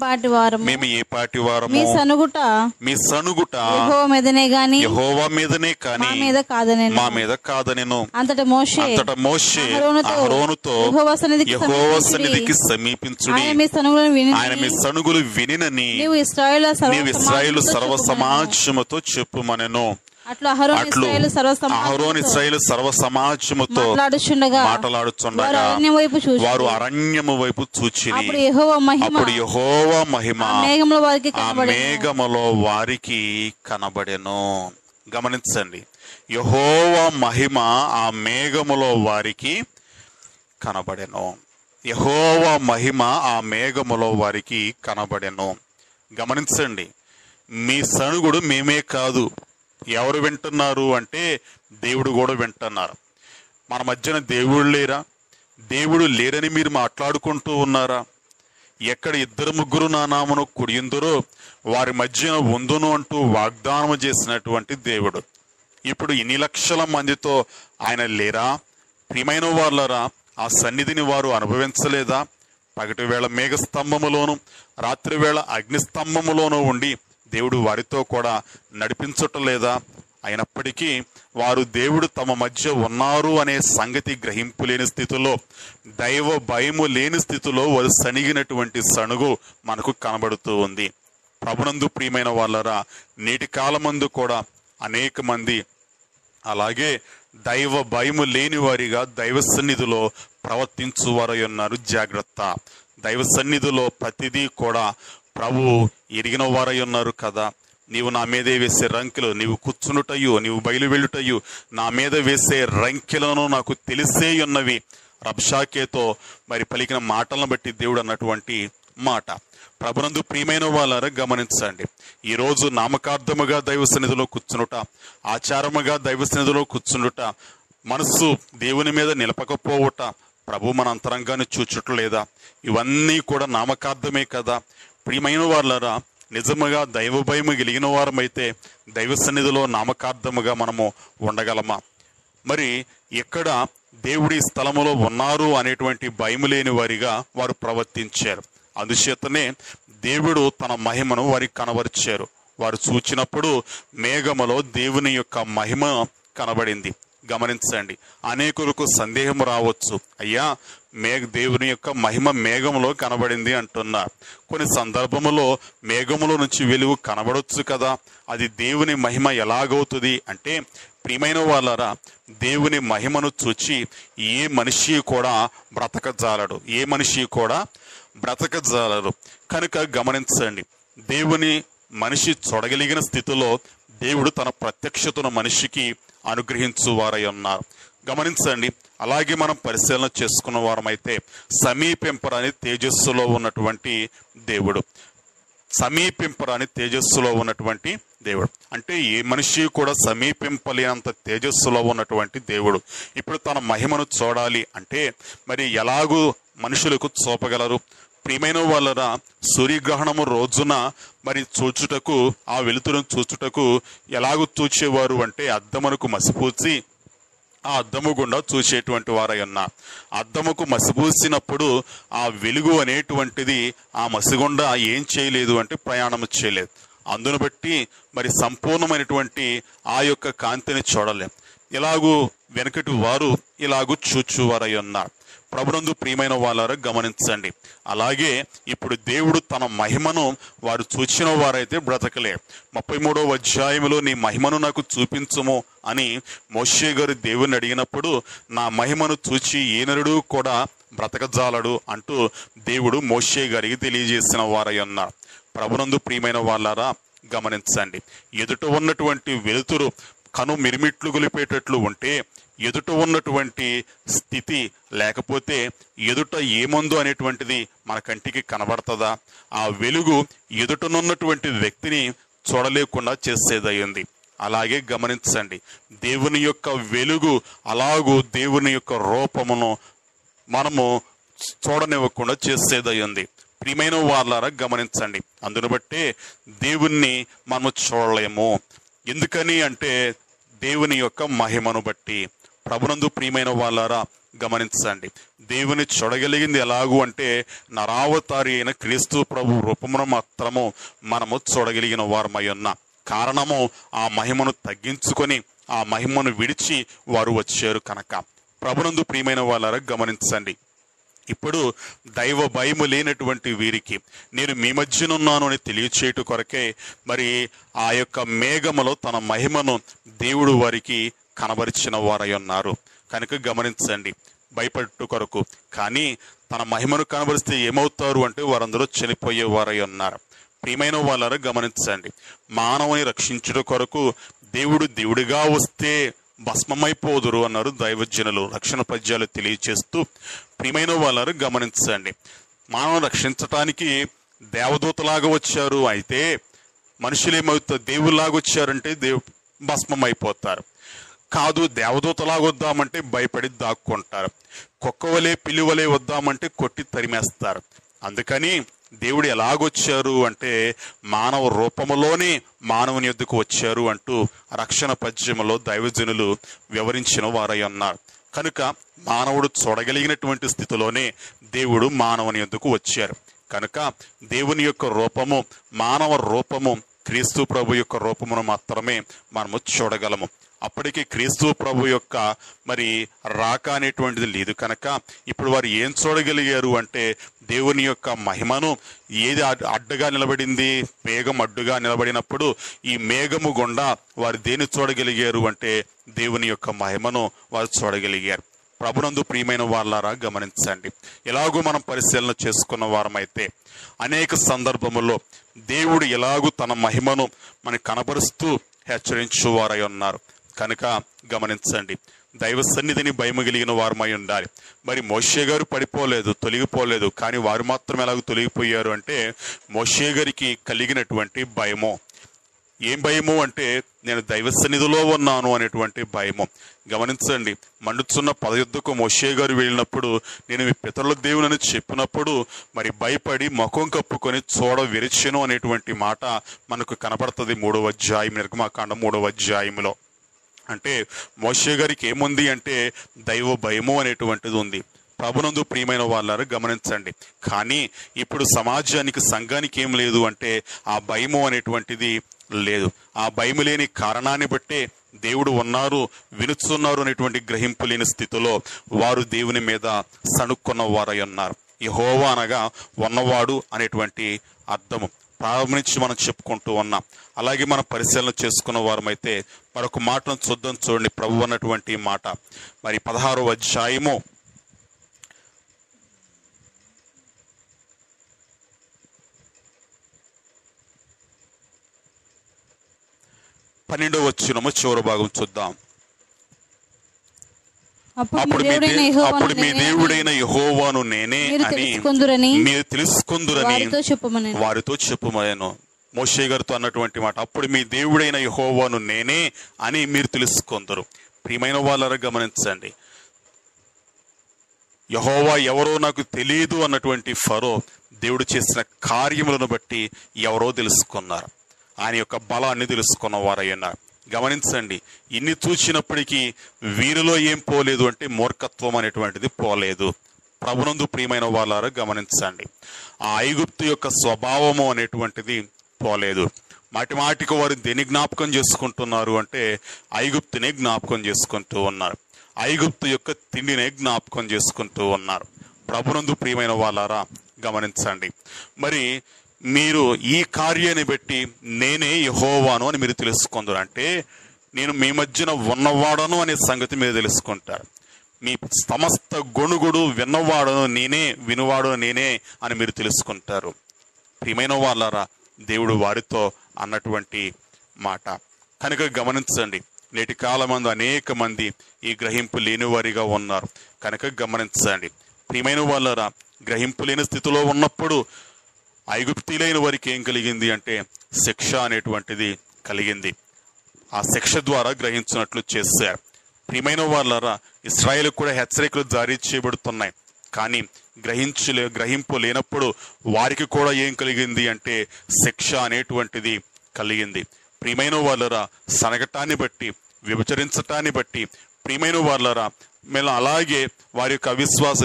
పాటి వారము మీ సనుగుట యెహోవా మీదనే గాని మా మీద కాదనెను. అంతట మోషే అహరోనుతో యెహోవా సన్నిధికి సమీపించుడి, ఆయన మీ సనుగులు వినినని నీవు ఇశ్రాయేలు సర్వ సమాజముతో చెప్పుమనెను. అట్లు అహరోను ఇశ్రాయేలు సర్వ సమాజముతో మాట్లాడుచుండగా వారు అరణ్యము వైపు చూచిరి. అప్పుడు యెహోవా మహిమ ఆ మేఘములో వారికి కనబడెను. గమనించండి, యెహోవా మహిమ ఆ మేఘములో వారికి కనబడెను. యెహోవా మహిమ ఆ మేఘములో వారికి కనబడెను. గమనించండి, మీ సనుగుడు మేమే కాదు, ఎవరు వింటున్నారు అంటే దేవుడు కూడా వింటున్నారు. మన మధ్యన దేవుడు లేరని మీరు మాట్లాడుకుంటూ ఉన్నారా? ఎక్కడ 2-3 నా నామమున కూడియుందురో వారి మధ్యన ఉందును అంటూ వాగ్దానం చేసినటువంటి దేవుడు ఇప్పుడు ఇన్ని లక్షల మందితో ఆయన లేరా? ప్రియమైన వాళ్ళరా, ఆ సన్నిధిని వారు అనుభవించలేదా? పగటి వేళ మేఘస్తంభములోను రాత్రి వేళ అగ్నిస్తంభములోనూ ఉండి దేవుడు వారితో కూడా నడిపించటలేదా? అయినప్పటికీ వారు దేవుడు తమ మధ్య ఉన్నారు అనే సంగతి గ్రహింపు లేని స్థితిలో, దైవ భయము లేని స్థితిలో వారు సనిగినటువంటి సనుగు మనకు కనబడుతూ ఉంది. ప్రభునందు ప్రియమైన వాళ్ళరా, నేటి కాలమందు కూడా అనేక మంది అలాగే దైవ భయము లేని వారిగా దైవ సన్నిధిలో ప్రవర్తించువారై ఉన్నారు. జాగ్రత్త. దైవ సన్నిధిలో ప్రతిదీ కూడా ప్రభు ఎరిగిన వారై ఉన్నారు కదా. నీవు నా మీదే వేసే రంకెలు, నీవు కూర్చునుటయు, నీవు బయలు వెళ్ళుటయు, నా మీద వేసే రంకెలను నాకు తెలిసే ఉన్నవి. రబ్షాకేతో మరి పలికిన మాటలను బట్టి దేవుడు అన్నటువంటి మాట. ప్రభునందు ప్రియమైన వాళ్ళారా గమనించండి, ఈరోజు నామకార్థముగా దైవ సన్నిధిలో కూర్చునుట, ఆచారముగా దైవ సన్నిధిలో కూర్చునుట, మనస్సు దేవుని మీద నిలపకపోవుట, ప్రభు మన అంతరంగాన్ని చూచుటలేదా? ఇవన్నీ కూడా నామకార్థమే కదా. ప్రియమైన వాళ్ళారా, నిజముగా దైవ భయము కలిగిన వారమైతే దైవ సన్నిధిలో నామకార్థముగా మనము ఉండగలమా? మరి ఎక్కడ దేవుడి స్థలములో ఉన్నారు అనేటువంటి భయము లేని వారిగా వారు ప్రవర్తించారు. అందుచేతనే దేవుడు తన మహిమను వారికి కనబరిచారు. వారు చూచినప్పుడు మేఘములో దేవుని యొక్క మహిమ కనబడింది. గమనించండి, అనేకులకు సందేహం రావచ్చు, అయ్యా దేవుని యొక్క మహిమ మేఘములో కనబడింది అంటున్నారు. కొన్ని సందర్భములో మేఘములో నుంచి వెలుగు కనబడొచ్చు కదా, అది దేవుని మహిమ ఎలాగవుతుంది అంటే, ప్రియమైన వాళ్ళరా, దేవుని మహిమను చూచి ఏ మనిషి కూడా బ్రతకజాలరు. కనుక గమనించండి, దేవుని మనిషి చూడగలిగిన స్థితిలో దేవుడు తన ప్రత్యక్షతను మనిషికి అనుగ్రహించువారై ఉన్నారు. గమనించండి, అలాగే మనం పరిశీలన చేసుకున్న వారమైతే సమీపింపరని తేజస్సులో ఉన్నటువంటి దేవుడు. సమీపింపరాని తేజస్సులో ఉన్నటువంటి దేవుడు. అంటే ఏ మనిషి కూడా సమీపింపలేనంత తేజస్సులో ఉన్నటువంటి దేవుడు. ఇప్పుడు తన మహిమను చూడాలి అంటే మరి ఎలాగూ మనుషులకు చూపగలరు? ప్రియమైన వాళ్ళరా, సూర్యగ్రహణము రోజున మరి చూచుటకు, ఆ వెలుతురును చూచుటకు ఎలాగూ చూచేవారు అంటే అద్దమునకు మసిపూసి ఆ అద్దము గుండా చూసేటువంటి వారై ఉన్నారు. అద్దముకు మసిపూసినప్పుడు ఆ వెలుగు అనేటువంటిది ఆ మసిగుండా ఏం చేయలేదు అంటే ప్రయాణం చేయలేదు. అందును బట్టి మరి సంపూర్ణమైనటువంటి ఆ యొక్క కాంతిని చూడలేం. ఇలాగూ వెనకటి వారు ఇలాగూ చూచువారై ఉన్నారు. ప్రభునందు ప్రియమైన వాళ్ళారా గమనించండి. అలాగే ఇప్పుడు దేవుడు తన మహిమను వారు చూచిన వారైతే బ్రతకలే. 33వ అధ్యాయంలో నీ మహిమను నాకు చూపించుము అని మోషే గారు దేవుని అడిగినప్పుడు నా మహిమను చూచి ఏ నరుడు కూడా బ్రతకజాలడు అంటూ దేవుడు మోషే గారికి తెలియజేసిన వారై ఉన్నారు. ప్రభునందు ప్రియమైన వాళ్ళారా గమనించండి. ఎదుట ఉన్నటువంటి వెలుతురు కను మిరిమిట్లు గొలిపేటట్లు ఉంటే ఎదుట ఉన్నటువంటి స్థితి లేకపోతే ఎదుట ఏముందో అనేటువంటిది మన కంటికి కనబడుతుందా? ఆ వెలుగు ఎదుటనున్నటువంటి వ్యక్తిని చూడలేకుండా చేసేదయ్యింది. అలాగే గమనించండి, దేవుని యొక్క వెలుగు అలాగూ దేవుని యొక్క రూపమును మనము చూడనివ్వకుండా చేసేదయ్యింది. ప్రియమైన వాళ్ళారా గమనించండి. అందును బట్టే దేవుణ్ణి మనము చూడలేము. ఎందుకని అంటే దేవుని యొక్క మహిమను బట్టి. ప్రభునందు ప్రియమైన వాళ్ళారా గమనించండి, దేవుని చూడగలిగింది ఎలాగూ అంటే నరావతారి అయిన క్రీస్తు ప్రభు రూపమును మాత్రము మనము చూడగలిగిన వారమై ఉన్నాం. కారణము ఆ మహిమను తగ్గించుకొని ఆ మహిమను విడిచి వారు వచ్చారు కనుక. ప్రభునందు ప్రియమైన వాళ్ళారా గమనించండి. ఇప్పుడు దైవ భయము లేనటువంటి వీరికి నేను మీ మధ్యనున్నాను అని తెలియచేయట కొరకే మరి ఆ యొక్క మేఘములో తన మహిమను దేవుడు వారికి కనబరిచిన వారై ఉన్నారు కనుక గమనించండి. భయపట్టు కొరకు కానీ తన మహిమను కనబరిస్తే ఏమవుతారు అంటే వారందరూ చనిపోయే వారై ఉన్నారు. ప్రియమైన వాళ్ళారా గమనించండి. మానవుని రక్షించుట కొరకు దేవుడిగా వస్తే భస్మమైపోదురు అన్నారు దైవజనులు. రక్షణ పద్యాలు తెలియచేస్తూ ప్రియమైన వాళ్ళారు గమనించండి. మానవుని రక్షించటానికి దేవదూతలాగా వచ్చారు. అయితే మనుషులు ఏమవుతారు? దేవుళ్ళలాగా వచ్చారంటే భస్మమైపోతారు. కాదు, దేవదూతలాగా వద్దామంటే భయపడి దాక్కుంటారు. కుక్కవలే పిల్లివలే వద్దామంటే కొట్టి తరిమేస్తారు. అందుకని దేవుడు ఎలాగొచ్చారు అంటే మానవ రూపములోనే మానవుని యొద్దకు వచ్చారు అంటూ రక్షణ పద్యములో దైవజనులు వివరించిన వారై ఉన్నారు. కనుక మానవుడు చూడగలిగినటువంటి స్థితిలోనే దేవుడు మానవుని యొద్దకు వచ్చారు. కనుక దేవుని యొక్క రూపము, మానవ రూపము, క్రీస్తు ప్రభు యొక్క రూపమును మాత్రమే మనము చూడగలము. అప్పటికి క్రీస్తు ప్రభు యొక్క మరి రాక అనేటువంటిది లేదు కనుక ఇప్పుడు వారు ఏం చూడగలిగారు అంటే దేవుని యొక్క మహిమను. ఏది అడ్డుగా నిలబడింది? మేఘం అడ్డుగా నిలబడినప్పుడు ఈ మేఘము గుండా వారు దేన్ని చూడగలిగారు అంటే దేవుని యొక్క మహిమను వారు చూడగలిగారు. ప్రభునందు ప్రియమైన వాళ్ళారా గమనించండి. ఎలాగూ మనం పరిశీలన చేసుకున్న వారమైతే అనేక సందర్భముల్లో దేవుడు ఎలాగూ తన మహిమను మనకు కనబరుస్తూ హెచ్చరించువారై ఉన్నారు కనుక గమనించండి. దైవ సన్నిధిని భయము కలిగిన వారమై ఉండాలి. మరి మోషే గారు పడిపోలేదు, తొలగిపోలేదు. కానీ వారు మాత్రం ఎలాగో తొలగిపోయారు అంటే మోషే గారికి కలిగినటువంటి భయము. ఏం భయము అంటే నేను దైవ సన్నిధిలో ఉన్నాను అనేటువంటి భయము. గమనించండి, మండుచున్న పదయుద్ధకు మోషే గారు వెళ్ళినప్పుడు నేను మీ పితరుల దేవుని చెప్పినప్పుడు మరి భయపడి ముఖం కప్పుకొని చూడ విరిచెను అనేటువంటి మాట మనకు కనబడుతుంది 3వ అధ్యాయం, నిర్గమాకాండం 3వ అధ్యాయంలో. అంటే మోషే గారికి ఏముంది అంటే దైవ భయము అనేటువంటిది ఉంది. ప్రభునందు ప్రియమైన వాళ్ళారు గమనించండి. కానీ ఇప్పుడు సమాజానికి, సంఘానికి ఏం లేదు అంటే ఆ భయము అనేటువంటిది లేదు. ఆ భయము లేని కారణాన్ని బట్టే దేవుడు ఉన్నారు, వినుచున్నారు అనేటువంటి గ్రహింపు లేని స్థితిలో వారు దేవుని మీద సణుక్కున్న వారై ఉన్నారు. యెహోవా అనగా ఉన్నవాడు అనేటువంటి అర్థము ప్రారంభం నుంచి మనం చెప్పుకుంటూ ఉన్నాం. అలాగే మనం పరిశీలన చేసుకున్న వారమైతే మరొక మాటను చూద్దాం. చూడండి, ప్రభు అన్నటువంటి మాట మరి 16వ అధ్యాయము 12వ వచనము చివరి భాగం చూద్దాం. అప్పుడు మీ దేవుడైన యెహోవాను నేనే అని మీరు తెలుసుకుందురని వారితో చెప్పుమనెను. మోషే గారితో అన్నటువంటి మాట, అప్పుడు మీ దేవుడైన యెహోవాను నేనే అని మీరు తెలుసుకుందరు. ప్రియమైన వాళ్ళరా గమనించండి, యెహోవా ఎవరో నాకు తెలియదు అన్నటువంటి ఫరో దేవుడు చేసిన కార్యములను బట్టి ఎవరో తెలుసుకున్నారు. ఆయన యొక్క బలాన్ని తెలుసుకున్న వారయ్యన్నారు. గమనించండి, ఇన్ని చూసినప్పటికీ వీరిలో ఏం పోలేదు అంటే మూర్ఖత్వం అనేటువంటిది పోలేదు. ప్రభునందు ప్రియమైన వాళ్ళారా గమనించండి, ఆ ఐగుప్తు యొక్క స్వభావము అనేటువంటిది పోలేదు. మాటిమాటికి వారు దేని జ్ఞాపకం చేసుకుంటున్నారు అంటే ఐగుప్తునే జ్ఞాపకం చేసుకుంటూ ఉన్నారు. ఐగుప్తు యొక్క తిండినే జ్ఞాపకం చేసుకుంటూ ఉన్నారు. ప్రభునందు ప్రియమైన వాళ్ళారా గమనించండి, మరి మీరు ఈ కార్యాన్ని బట్టి నేనే యెహోవాను అని మీరు తెలుసుకుందరు. అంటే నేను మీ మధ్యన ఉన్నవాడను అనే సంగతి మీరు తెలుసుకుంటారు. మీ సమస్త గొణుగుడు విన్నవాడను నేనే, వినువాడు నేనే అని మీరు తెలుసుకుంటారు. ప్రియమైన వాళ్ళారా, దేవుడు వారితో అన్నటువంటి మాట కనుక గమనించండి. నేటి కాలమందు అనేక మంది ఈ గ్రహింపు లేని వారిగా ఉన్నారు. కనుక గమనించండి ప్రియమైన వాళ్ళారా, గ్రహింపు లేని స్థితిలో ఉన్నప్పుడు ఐగుప్తీలైన వారికి ఏం కలిగింది అంటే శిక్ష అనేటువంటిది కలిగింది. ఆ శిక్ష ద్వారా గ్రహించినట్లు చేశారు. ప్రియమైన వాళ్ళారా, ఇశ్రాయేలుకు కూడా హెచ్చరికలు జారీ చేయబడుతున్నాయి. కానీ గ్రహింపు లేనప్పుడు వారికి కూడా ఏం కలిగింది అంటే శిక్ష అనేటువంటిది కలిగింది. ప్రియమైన వాళ్ళరా, సనగటాన్ని బట్టి, విభచరించటాన్ని బట్టి, ప్రియమైన వాళ్ళరా, మేము అలాగే వారి యొక్క అవిశ్వాస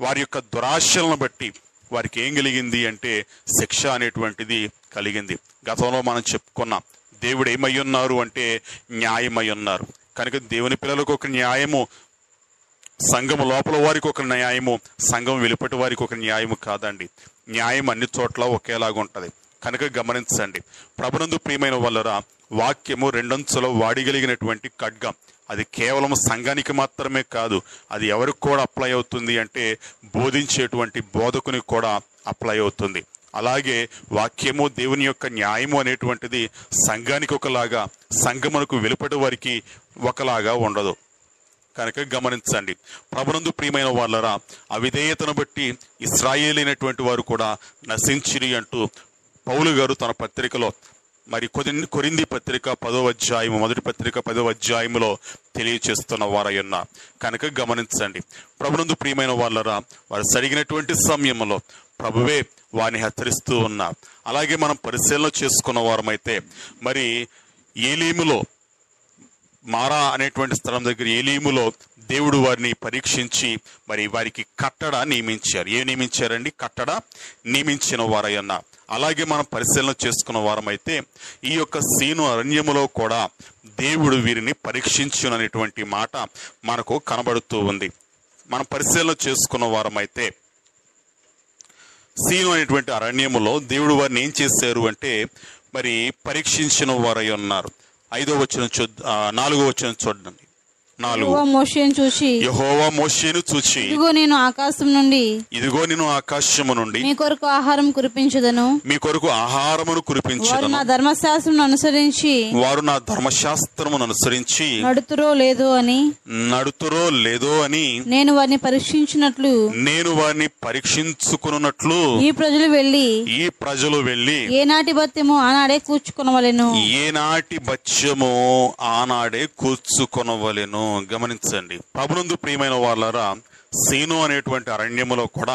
వారి యొక్క దురాశలను బట్టి వారికి ఏం కలిగింది అంటే శిక్ష అనేటువంటిది కలిగింది. గతంలో మనం చెప్పుకున్నాం, దేవుడు ఏమై ఉన్నారు అంటే న్యాయమై ఉన్నారు. కనుక దేవుని పిల్లలకు ఒక న్యాయము, సంఘం లోపల వారికి ఒక న్యాయము, సంఘం వెలుపటి వారికి ఒక న్యాయము కాదండి. న్యాయం అన్ని చోట్ల ఒకేలాగా ఉంటుంది. కనుక గమనించండి, ప్రభునందు ప్రియమైన వాళ్ళరా, వాక్యము రెండంచుల వాడిగలిగినటువంటి ఖడ్గం. అది కేవలం సంఘానికి మాత్రమే కాదు, అది ఎవరికి కూడా అప్లై అవుతుంది అంటే బోధించేటువంటి బోధకునికి కూడా అప్లై అవుతుంది. అలాగే వాక్యము, దేవుని యొక్క న్యాయము అనేటువంటిది సంఘానికి ఒకలాగా, సంఘమునకు వెలుపటి వారికి ఒకలాగా ఉండదు. కనుక గమనించండి, ప్రభునందు ప్రియమైన వాళ్ళరా, అవిధేయతను బట్టి ఇశ్రాయేలైనటువంటి వారు కూడా నశించిరి అంటూ పౌలు గారు తన పత్రికలో, మరి కొరింథీ పత్రిక 10వ అధ్యాయము, మొదటి పత్రిక 10వ అధ్యాయములో తెలియచేస్తున్న వారయ్యున్న. కనుక గమనించండి, ప్రభునందు ప్రియమైన వాళ్ళరా, వారు సరిగినటువంటి సమయంలో ప్రభువే వారిని హెచ్చరిస్తూ ఉన్నారు. అలాగే మనం పరిశీలన చేసుకున్న వారమైతే, మరి ఏలీములో, మారా అనేటువంటి స్థలం దగ్గర ఏలీములో దేవుడు వారిని పరీక్షించి మరి వారికి కట్టడ నియమించారు. ఏం నియమించారండి? కట్టడ నియమించిన వారయ్యన్న. అలాగే మనం పరిశీలన చేసుకున్న వారమైతే ఈ యొక్క సీను అరణ్యములో కూడా దేవుడు వీరిని పరీక్షించుననేటువంటి మాట మనకు కనబడుతూ ఉంది. మనం పరిశీలన చేసుకున్న వారమైతే సీను అనేటువంటి అరణ్యములో దేవుడు వారిని ఏం చేశారు అంటే మరి పరీక్షించిన వారై ఉన్నారు. 5వ వచనం 4వ వచనం చూడండి. యెహోవా మోషేను చూచి ఇదిగో నేను ఆకాశము నుండి మీ కొరకు ఆహారమును కురిపించుదను. వారు నా ధర్మశాస్త్రమును అనుసరించి నడుతురో లేదో అని నేను వారిని పరీక్షించుకున్నట్లు ఈ ప్రజలు వెళ్ళి ఏనాటి బత్యము ఆనాడే కూర్చుకొనవలెను. గమనించండి, ప్రభునందు ప్రియమైన వాళ్ళరా, సీను అనేటువంటి అరణ్యములో కూడా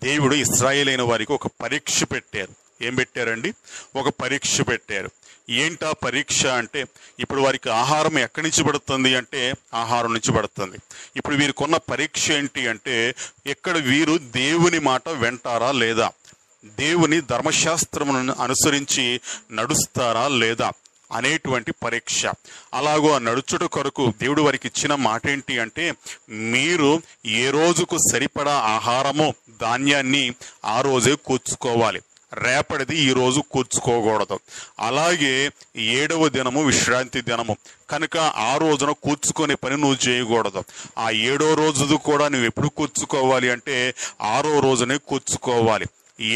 దేవుడు ఇశ్రాయేలైన వారికి ఒక పరీక్ష పెట్టారు. ఏం పెట్టారండి? ఒక పరీక్ష పెట్టారు. ఏంటా పరీక్ష అంటే, ఇప్పుడు వారికి ఆహారం ఎక్కడి నుంచి పడుతుంది అంటే ఆహారం నుంచి పడుతుంది. ఇప్పుడు వీరికి ఉన్న పరీక్ష ఏంటి అంటే, ఎక్కడ వీరు దేవుని మాట వింటారా లేదా, దేవుని ధర్మశాస్త్రమును అనుసరించి నడుస్తారా లేదా అనేటువంటి పరీక్ష. అలాగో నడుచుట కొరకు దేవుడు వారికి ఇచ్చిన మాట ఏంటి అంటే, మీరు ఏ రోజుకు సరిపడా ఆహారము, ధాన్యాన్ని ఆ రోజే కూర్చుకోవాలి, రేపటిది ఈ రోజు కూర్చుకోకూడదు. అలాగే 7వ దినము విశ్రాంతి దినము కనుక ఆ రోజున కూర్చుకునే పని నువ్వు చేయకూడదు. ఆ 7వ రోజు కూడా నువ్వు ఎప్పుడు కూర్చుకోవాలి అంటే 6వ రోజునే కూర్చుకోవాలి.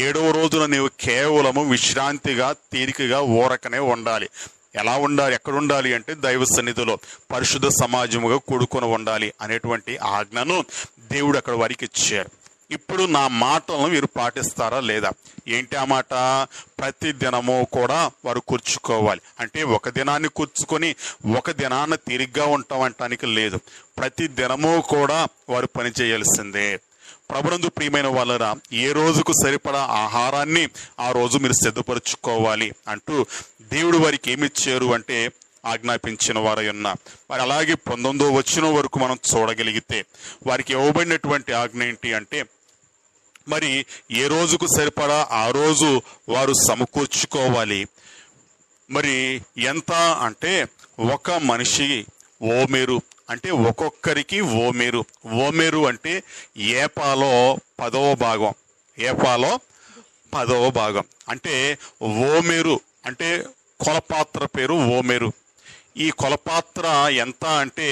7వ రోజున నీవు కేవలము విశ్రాంతిగా, తీరికగా, ఊరకనే ఉండాలి. ఎలా ఉండాలి, ఎక్కడ ఉండాలి అంటే దైవ సన్నిధిలో పరిశుద్ధ సమాజముగా కూడుకొని ఉండాలి అనేటువంటి ఆజ్ఞను దేవుడు అక్కడ వారికి ఇచ్చారు. ఇప్పుడు నా మాటలను వీరు పాటిస్తారా లేదా? ఏంటి ఆ మాట? ప్రతి దినము కూడా వారు కూర్చుకోవాలి. అంటే ఒక దినాన్ని కూర్చుకొని ఒక దినాన్ని తీరిగ్గా ఉంటామంటానికి లేదు. ప్రతి దినము కూడా వారు పని చేయాల్సిందే. ప్రభునందు ప్రియమైన వాళ్ళరా, ఏ రోజుకు సరిపడా ఆహారాన్ని ఆ రోజు మీరు సిద్ధపరచుకోవాలి అంటూ దేవుడు వారికి ఏమిచ్చారు అంటే ఆజ్ఞాపించిన వారై ఉన్నా. మరి అలాగే 19వ వచనం వరకు మనం చూడగలిగితే వారికి ఇవ్వబడినటువంటి ఆజ్ఞ ఏంటి అంటే, మరి ఏ రోజుకు సరిపడా ఆ రోజు వారు సమకూర్చుకోవాలి. మరి ఎంత అంటే ఒక మనిషి ఓమేరు, అంటే ఒక్కొక్కరికి ఓమేరు. ఓమేరు అంటే ఏపాలో 10వ భాగం. ఏపాలో 10వ భాగం అంటే ఓమేరు అంటే కొలపాత్ర పేరు ఓమేరు. ఈ కొలపాత్ర ఎంత అంటే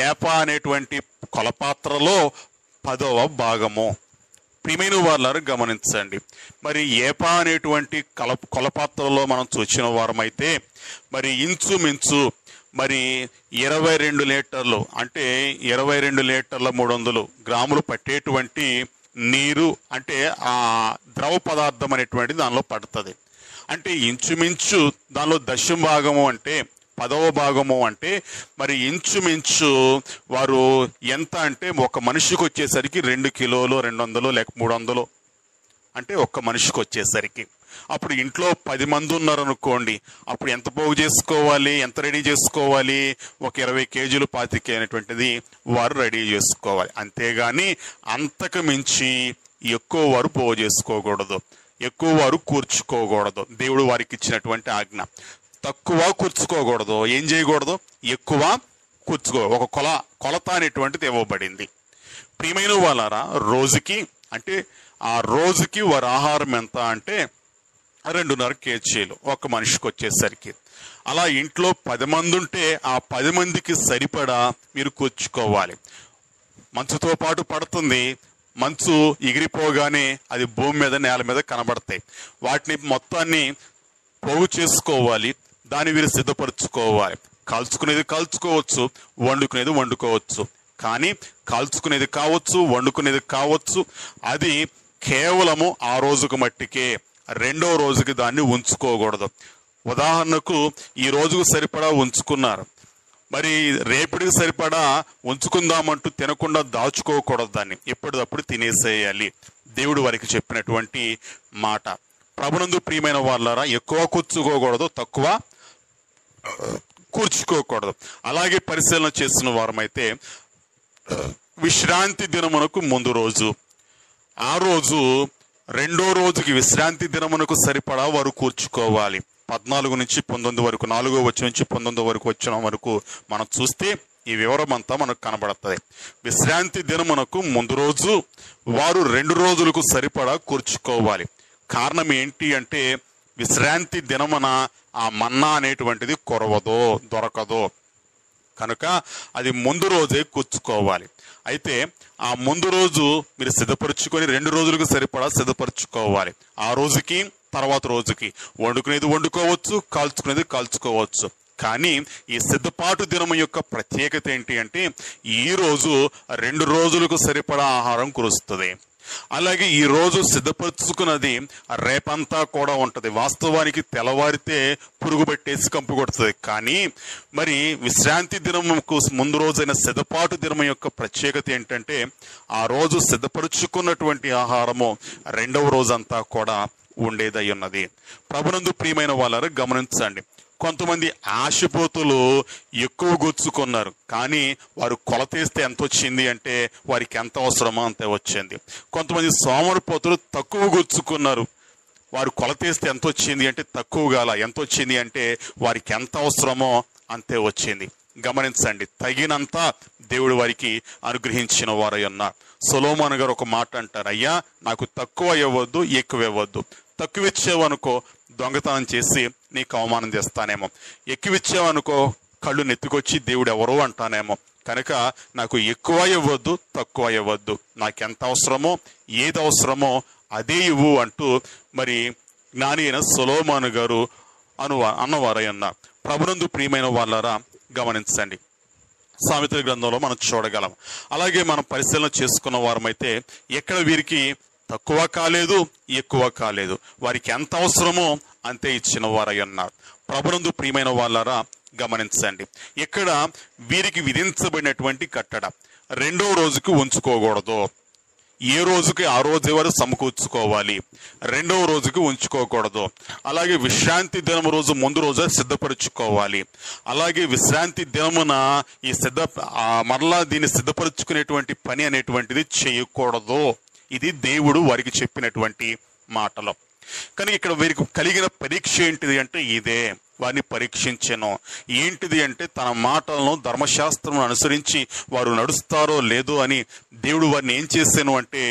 ఏపా అనేటువంటి కొలపాత్రలో 10వ భాగము. ప్రియమైన వాళ్ళారు గమనించండి. మరి ఏపా అనేటువంటి కొలపాత్రలో మనం చూసిన వారమైతే మరి ఇంచుమించు మరి 22 లీటర్లు అంటే 22 లీటర్ల 300 గ్రాములు పట్టేటువంటి నీరు అంటే ఆ ద్రవ పదార్థం అనేటువంటి దానిలో పడుతుంది. అంటే ఇంచుమించు దానిలో దశమ భాగము అంటే 10వ భాగము అంటే మరి ఇంచుమించు వారు ఎంత అంటే ఒక మనిషికి వచ్చేసరికి 2 కిలోలు 200 లేక 300 అంటే ఒక్క మనిషికి వచ్చేసరికి. అప్పుడు ఇంట్లో 10 మంది ఉన్నారనుకోండి, అప్పుడు ఎంత పోగు చేసుకోవాలి, ఎంత రెడీ చేసుకోవాలి? ఒక 20 కేజీలు 25 అనేటువంటిది వారు రెడీ చేసుకోవాలి. అంతేగాని అంతకు మించి ఎక్కువ వారు పోగు చేసుకోకూడదు, ఎక్కువ వారు కూర్చుకోకూడదు. దేవుడు వారికి ఇచ్చినటువంటి ఆజ్ఞ. తక్కువ కూర్చుకోకూడదు, ఏం చేయకూడదు? ఎక్కువ కూర్చుకో. ఒక కొలత అనేటువంటిది ఇవ్వబడింది. ప్రియమైన వాళ్ళారా, రోజుకి అంటే ఆ రోజుకి వారి ఆహారం ఎంత అంటే 2.5 కేజీలు ఒక మనిషికి వచ్చేసరికి. అలా ఇంట్లో 10 మంది ఉంటే ఆ 10 మందికి సరిపడా మీరు కూర్చుకోవాలి. మంచుతో పాటు పడుతుంది, మంచు ఎగిరిపోగానే అది భూమి మీద నేల మీద కనబడతాయి. వాటిని మొత్తాన్ని పోగు చేసుకోవాలి, దాన్ని వీరు సిద్ధపరచుకోవాలి. కాల్చుకునేది కాల్చుకోవచ్చు, వండుకునేది వండుకోవచ్చు. కానీ కాల్చుకునేది కావచ్చు, వండుకునేది కావచ్చు, అది కేవలము ఆ రోజుకు మట్టికే. 2వ రోజుకి దాన్ని ఉంచుకోకూడదు. ఉదాహరణకు ఈ రోజుకు సరిపడా ఉంచుకున్నారు, మరి రేపటికి సరిపడా ఉంచుకుందామంటూ తినకుండా దాచుకోకూడదు, దాన్ని ఎప్పటికప్పుడు తినేసేయాలి. దేవుడు వారికి చెప్పినటువంటి మాట. ప్రభునందు ప్రియమైన వాళ్ళారా, ఎక్కువ కూర్చుకోకూడదు, తక్కువ కూర్చుకోకూడదు. అలాగే పరిశీలన చేసిన వారమైతే విశ్రాంతి దినమునకు ముందు రోజు, ఆ రోజు 2వ రోజుకి విశ్రాంతి దినమునకు సరిపడా వారు కూర్చుకోవాలి. 14 నుంచి 19 వరకు, 4వ వచనం నుంచి 19 వరకు వచ్చిన వరకు మనం చూస్తే ఈ వివరం అంతా మనకు కనబడుతుంది. విశ్రాంతి దినమునకు ముందు రోజు వారు 2 రోజులకు సరిపడా కూర్చుకోవాలి. కారణం ఏంటి అంటే విశ్రాంతి దినమున ఆ మన్నా అనేటువంటిది కొరవదో దొరకదో కనుక అది ముందు రోజే కూర్చుకోవాలి. అయితే ఆ ముందు రోజు మీరు సిద్ధపరచుకొని 2 రోజులకు సరిపడా సిద్ధపరచుకోవాలి. ఆ రోజుకి తర్వాత రోజుకి వండుకునేది వండుకోవచ్చు, కాల్చుకునేది కాల్చుకోవచ్చు. కానీ ఈ సిద్ధపాటు దినము యొక్క ప్రత్యేకత ఏంటి అంటే ఈ రోజు 2 రోజులకు సరిపడా ఆహారం కురుస్తుంది. అలాగే ఈ రోజు సిద్ధపరచుకున్నది రేపంతా కూడా ఉంటది. వాస్తవానికి తెల్లవారితే పురుగు పట్టేసి కంపు కొడుతుంది. కానీ మరి విశ్రాంతి దినముకు ముందు రోజైన సిద్ధపాటు దినం యొక్క ప్రత్యేకత ఏంటంటే ఆ రోజు సిద్ధపరచుకున్నటువంటి ఆహారము 2వ రోజంతా కూడా ఉండేదై ఉన్నది. ప్రభునందు ప్రియమైన వాళ్ళారు గమనించండి. కొంతమంది ఆశపోతులు ఎక్కువ గుచ్చుకున్నారు, కానీ వారు కొలతేస్తే ఎంత వచ్చింది అంటే వారికి ఎంత అవసరమో అంతే వచ్చింది. కొంతమంది సోమరిపోతులు తక్కువ గుచ్చుకున్నారు, వారు కొలతేస్తే ఎంత వచ్చింది అంటే తక్కువ గాల, ఎంత వచ్చింది అంటే వారికి ఎంత అవసరమో అంతే వచ్చింది. గమనించండి, తగినంత దేవుడు వారికి అనుగ్రహించిన వారై ఉన్నారు. సొలొమోను గారు ఒక మాట అంటారు, అయ్యా నాకు తక్కువ ఇవ్వద్దు, ఎక్కువ ఇవ్వద్దు. తక్కువ ఇచ్చేవనుకో దొంగతనం చేసి నీకు అవమానం చేస్తానేమో, ఎక్కువ ఇచ్చేవనుకో కళ్ళు నెత్తుకొచ్చి దేవుడు ఎవరో అంటానేమో. కనుక నాకు ఎక్కువ ఇవ్వద్దు, తక్కువ ఇవ్వద్దు, నాకెంత అవసరమో ఏది అవసరమో అదే ఇవ్వు అంటూ మరి జ్ఞాని అయిన సొలొమోను గారు అన్నవారై ఉన్నారు. ప్రభునందు ప్రియమైన వాళ్ళారా గమనించండి, సామెతల గ్రంథంలో మనం చూడగలం. అలాగే మనం పరిశీలన చేసుకున్న వారమైతే ఎక్కడ వీరికి తక్కువ కాలేదు, ఎక్కువ కాలేదు, వారికి ఎంత అవసరమో అంతే ఇచ్చిన వారై ఉన్నారు. ప్రభునందు ప్రియమైన వాళ్ళారా గమనించండి, ఇక్కడ వీరికి విధించబడినటువంటి కట్టడ, 2వ రోజుకి ఉంచుకోకూడదు. ఏ రోజుకి ఆ రోజు వరకు సమకూర్చుకోవాలి, 2వ రోజుకి ఉంచుకోకూడదు. అలాగే విశ్రాంతి దినం రోజు ముందు రోజు సిద్ధపరచుకోవాలి. అలాగే విశ్రాంతి దినమున ఈ మరలా దీన్ని సిద్ధపరచుకునేటువంటి పని అనేటువంటిది చేయకూడదు. ఇది దేవుడు వారికి చెప్పినటువంటి మాటలు. కానీ ఇక్కడ వీరికి కలిగిన పరీక్ష ఏంటిది అంటే ఇదే, వారిని పరీక్షించెను. ఏంటిది అంటే తన మాటలను ధర్మశాస్త్రం అనుసరించి వారు నడుస్తారో లేదో అని దేవుడు వారిని ఏం చేశాను అంటే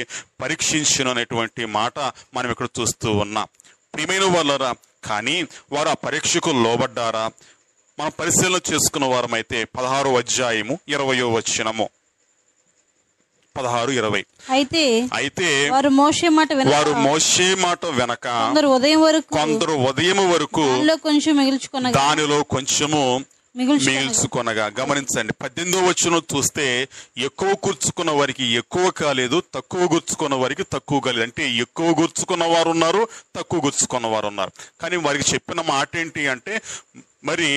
పరీక్షించను అనేటువంటి మాట మనం ఇక్కడ చూస్తూ ఉన్నాం. ప్రియమైన వాళ్ళరా, కానీ వారు ఆ పరీక్షకు లోబడ్డారా? మనం పరిశీలన చేసుకున్న వారమైతే 16వ అధ్యాయము 20వ వచనము, 16-20. అయితే వారు మోషే మాట వెనక కొందరు ఉదయం వరకు దానిలో కొంచెము మిగిల్చుకొనగా. గమనించండి, 18వ వచనం చూస్తే ఎక్కువ కూర్చుకున్న వారికి ఎక్కువ కాలేదు, తక్కువ కూర్చుకున్న వారికి తక్కువ కాలేదు. అంటే ఎక్కువ కూర్చుకున్న వారు ఉన్నారు, తక్కువ కూర్చుకున్న వారు ఉన్నారు. కానీ వారికి చెప్పిన మాట ఏంటి అంటే మరి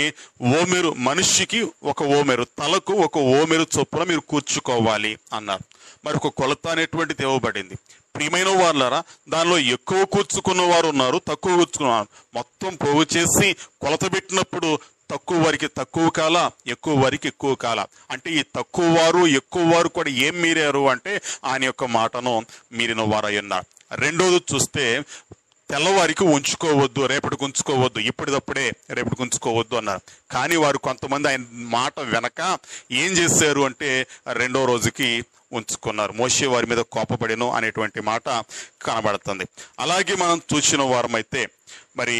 ఓమెరు, మనిషికి ఒక ఓమెరు, తలకు ఒక ఓమెరు చొప్పున మీరు కూర్చుకోవాలి అన్నారు. మరి ఒక కొలత అనేటువంటిది ఇవ్వబడింది. ప్రియమైన వాళ్ళారా, దానిలో ఎక్కువ కూర్చుకున్న వారు ఉన్నారు, తక్కువ కూర్చుకున్నారు. మొత్తం పోగు చేసి కొలత పెట్టినప్పుడు తక్కువ వారికి తక్కువ కాల, ఎక్కువ వారికి ఎక్కువ కాల. అంటే ఈ తక్కువ వారు ఎక్కువ వారు కూడా ఏం మీరారు అంటే ఆయన యొక్క మాటను మీరిన వారై ఉన్నారు. 2వది చూస్తే తెల్లవారికి ఉంచుకోవద్దు, రేపటికి ఉంచుకోవద్దు, ఇప్పటిదప్పుడే రేపటికి ఉంచుకోవద్దు అన్నారు. కానీ వారు కొంతమంది ఆయన మాట వెనక ఏం చేశారు అంటే 2వ రోజుకి ఉంచుకున్నారు. మోషే వారి మీద కోపపడెను అనేటువంటి మాట కనబడుతుంది. అలాగే మనం చూసిన వారమైతే మరి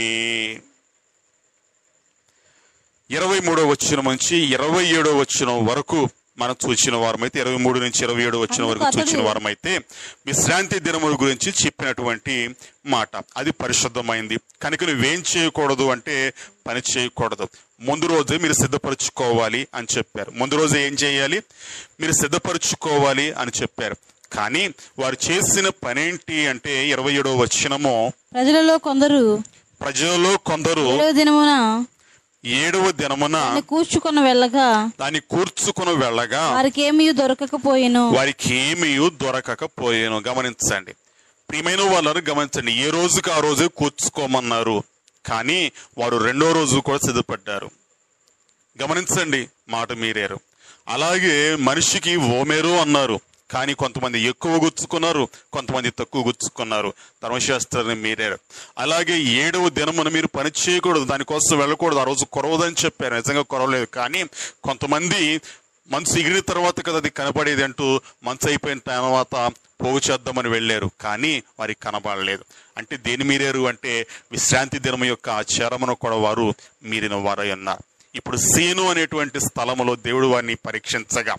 23వ వచనం నుంచి 27వ వచనం వరకు మనం చూసిన వారమైతే, 23 నుంచి 27 వచ్చిన వరకు చూసిన వారమైతే విశ్రాంతి దినముల గురించి చెప్పినటువంటి మాట, అది పరిశుద్ధమైంది కనుక నువ్వేం చేయకూడదు అంటే పని చేయకూడదు. ముందు రోజే మీరు సిద్ధపరచుకోవాలి అని చెప్పారు. ముందు రోజు ఏం చేయాలి? మీరు సిద్ధపరచుకోవాలి అని చెప్పారు. కానీ వారు చేసిన పనేంటి అంటే 27వ వచనము, ప్రజలలో కొందరు 7వ దినమున దాన్ని కూర్చుకొని వెళ్ళగా వారికి ఏమీ దొరకకపోయేను. గమనించండి ప్రియమైన వాళ్ళని, గమనించండి, ఏ రోజుకి ఆ రోజే కూర్చుకోమన్నారు, కానీ వారు 2వ రోజు కూడా సిద్ధపడ్డారు. గమనించండి, మాట మీరారు. అలాగే మనిషికి ఓమేరు అన్నారు, కానీ కొంతమంది ఎక్కువ గుచ్చుకున్నారు, కొంతమంది తక్కువ గుచ్చుకున్నారు, ధర్మశాస్త్రాన్ని మీరారు. అలాగే 7వ దినమున మీరు పని చేయకూడదు, దానికోసం వెళ్ళకూడదు, ఆ రోజు కొరవదని చెప్పారు. నిజంగా కొరవలేదు, కానీ కొంతమంది మనసు ఎగిరిన తర్వాత కదా అది కనపడేది అంటూ మనసు అయిపోయిన తర్వాత పోగు చేద్దామని వెళ్ళారు, కానీ వారికి కనబడలేదు. అంటే దేని మీరారు అంటే విశ్రాంతి దినం యొక్క ఆచారమును కూడా వారు మీరిన వారై ఉన్నారు. ఇప్పుడు సీను అనేటువంటి స్థలములో దేవుడు వారిని పరీక్షించగా,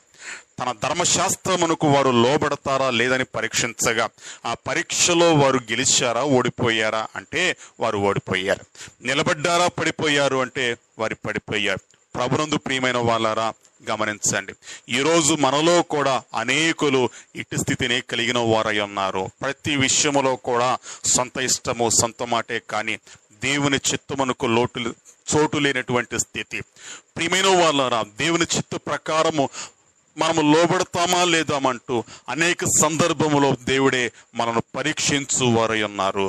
తన ధర్మశాస్త్రమునకు వారు లోబడతారా లేదని పరీక్షించగా, ఆ పరీక్షలో వారు గెలిచారా ఓడిపోయారా అంటే వారు ఓడిపోయారు. నిలబడ్డారా పడిపోయారు అంటే వారు పడిపోయారు. ప్రభునందు ప్రియమైన వాళ్ళారా గమనించండి, ఈరోజు మనలో కూడా అనేకులు ఇటు స్థితిని కలిగిన వారై ఉన్నారు. ప్రతి విషయములో కూడా సొంత ఇష్టము, సొంత మాటే కానీ దేవుని చిత్తమునకు చోటు లేనటువంటి స్థితి. ప్రియమైన వాళ్ళారా, దేవుని చిత్త ప్రకారము మనము లోబడతామా లేదామంటూ అనేక సందర్భములో దేవుడే మనను పరీక్షించు వారై ఉన్నారు.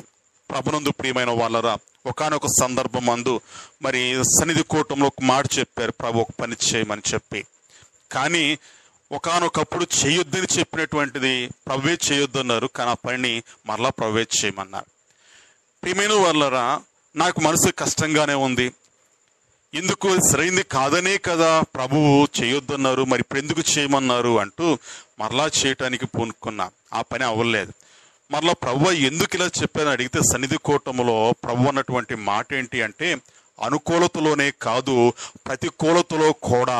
ప్రభునందు ప్రియమైన వాళ్ళరా, ఒకానొక సందర్భం అందు మరి సన్నిధి కూటంలో ఒక మాట చెప్పారు, ప్రభు ఒక పని చేయమని చెప్పి. కానీ ఒకానొకప్పుడు చేయొద్దని చెప్పినటువంటిది ప్రభువే చేయొద్దన్నారు, కానీ ఆ పనిని మరలా ప్రభువే చేయమన్నారు. ప్రియమైన వాళ్ళరా, నాకు మనసు కష్టంగానే ఉంది, ఎందుకు సరైంది కాదనే కదా ప్రభువు చేయొద్దన్నారు, మరి ఇప్పుడు ఎందుకు చేయమన్నారు అంటూ మరలా చేయటానికి పూనుకున్నా. ఆ పని అవ్వలేదు. మరలా ప్రభువు ఎందుకు ఇలా చెప్పారని అడిగితే సన్నిధి కూటములో ప్రభు అన్నటువంటి మాట ఏంటి అంటే, అనుకూలతలోనే కాదు ప్రతికూలతలో కూడా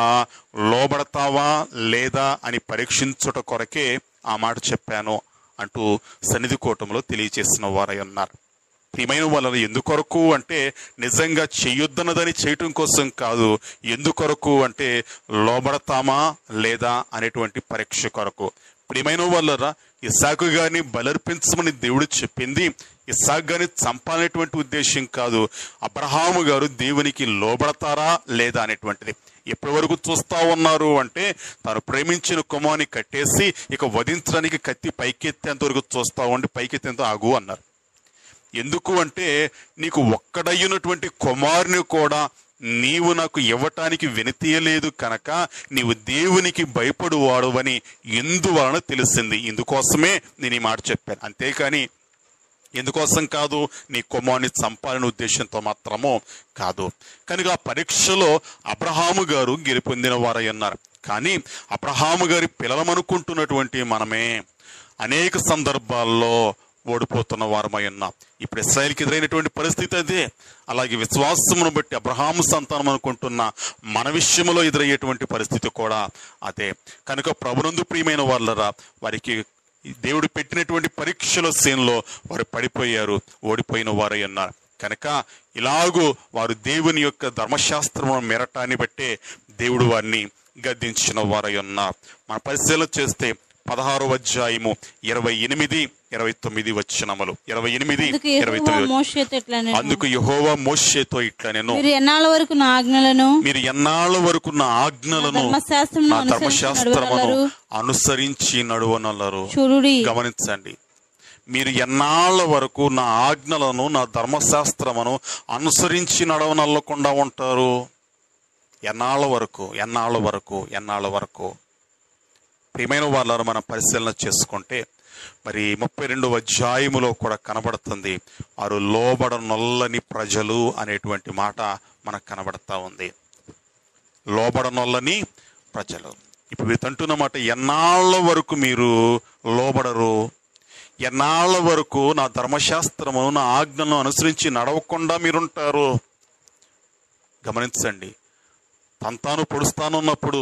లోబడతావా లేదా అని పరీక్షించుట కొరకే ఆ మాట చెప్పాను అంటూ సన్నిధి కూటములో తెలియచేసిన వారై ఉన్నారు. ప్రియమైన వాళ్ళ ఎందుకొరకు అంటే నిజంగా చెయ్యొద్దన్నదని చేయటం కోసం కాదు, ఎందుకొరకు అంటే లోబడతామా లేదా అనేటువంటి పరీక్ష కొరకు. ప్రియమైన వాళ్ళరా, ఇస్సాకు గారిని బలర్పించమని దేవుడు చెప్పింది ఇస్సాకు గారిని చంపాలనేటువంటి ఉద్దేశం కాదు, అబ్రహాము గారు దేవునికి లోబడతారా లేదా అనేటువంటిది. ఎప్పటి వరకు చూస్తా ఉన్నారు అంటే తాను ప్రేమించిన కుమారుని కట్టేసి ఇక వధించడానికి కత్తి పైకెత్తేంత వరకు చూస్తా ఉండి పైకెత్తేంత ఆగు అన్నారు. ఎందుకు అంటే నీకు ఒక్కడయ్యున్నటువంటి కుమారుని కూడా నీవు నాకు ఇవ్వటానికి వినతీయలేదు కనుక నీవు దేవునికి భయపడువాడువని ఎందువలన తెలిసింది. ఇందుకోసమే నేను ఈ మాట చెప్పాను, అంతేకాని ఎందుకోసం కాదు, నీ కుమారుని చంపాలనే ఉద్దేశంతో మాత్రమో కాదు. కనుక ఆ పరీక్షలో అబ్రహాము గారు గెలుపొందిన వారై ఉన్నారు. కానీ అబ్రహాము గారి పిల్లలమనుకుంటున్నటువంటి మనమే అనేక సందర్భాల్లో ఓడిపోతున్న వారమై ఉన్నాం. ఇప్పుడు ఇశ్రాయేలుకి ఎదురైనటువంటి పరిస్థితి అదే. అలాగే విశ్వాసమును బట్టి అబ్రహాము సంతానం అనుకుంటున్న మన విషయంలో ఎదురయ్యేటువంటి పరిస్థితి కూడా అదే. కనుక ప్రభునందు ప్రియమైన వాళ్ళరా, వారికి దేవుడు పెట్టినటువంటి పరీక్షల సీన్లో వారు పడిపోయారు, ఓడిపోయిన వారై ఉన్నారు. కనుక ఇలాగూ వారు దేవుని యొక్క ధర్మశాస్త్రమును మెరటాన్ని బట్టే దేవుడు వారిని గద్దించిన వారై ఉన్నారు. మన పరిశీలన చేస్తే 16వ అధ్యాయము 28-29 వచనములు. 28-29. అందుకు యెహోవా మోషేతో ఇట్లా నేను మీరు ఎన్నాళ్ళ వరకు నా ఆజ్ఞలను నా ధర్మశాస్త్రమును అనుసరించి నడువనల్లరు. గమనించండి, మీరు ఎన్నాళ్ళ వరకు నా ఆజ్ఞలను నా ధర్మశాస్త్రమును అనుసరించి నడవనల్లకుండా ఉంటారు? ఎన్నాళ్ళ వరకు? ప్రియమైన వాళ్ళను మనం పరిశీలన చేసుకుంటే మరి 32వ అధ్యాయములో కూడా కనబడుతుంది, వారు లోబడనొల్లని ప్రజలు అనేటువంటి మాట మనకు కనబడతా ఉంది. లోబడనొల్లని ప్రజలు. ఇప్పుడు వీరు అంటున్న మాట, ఎన్నాళ్ళ వరకు మీరు లోబడరు, ఎన్నాళ్ళ వరకు నా ధర్మశాస్త్రము నా ఆజ్ఞలను అనుసరించి నడవకుండా మీరుంటారు. గమనించండి, తాను పొడుస్తానున్నప్పుడు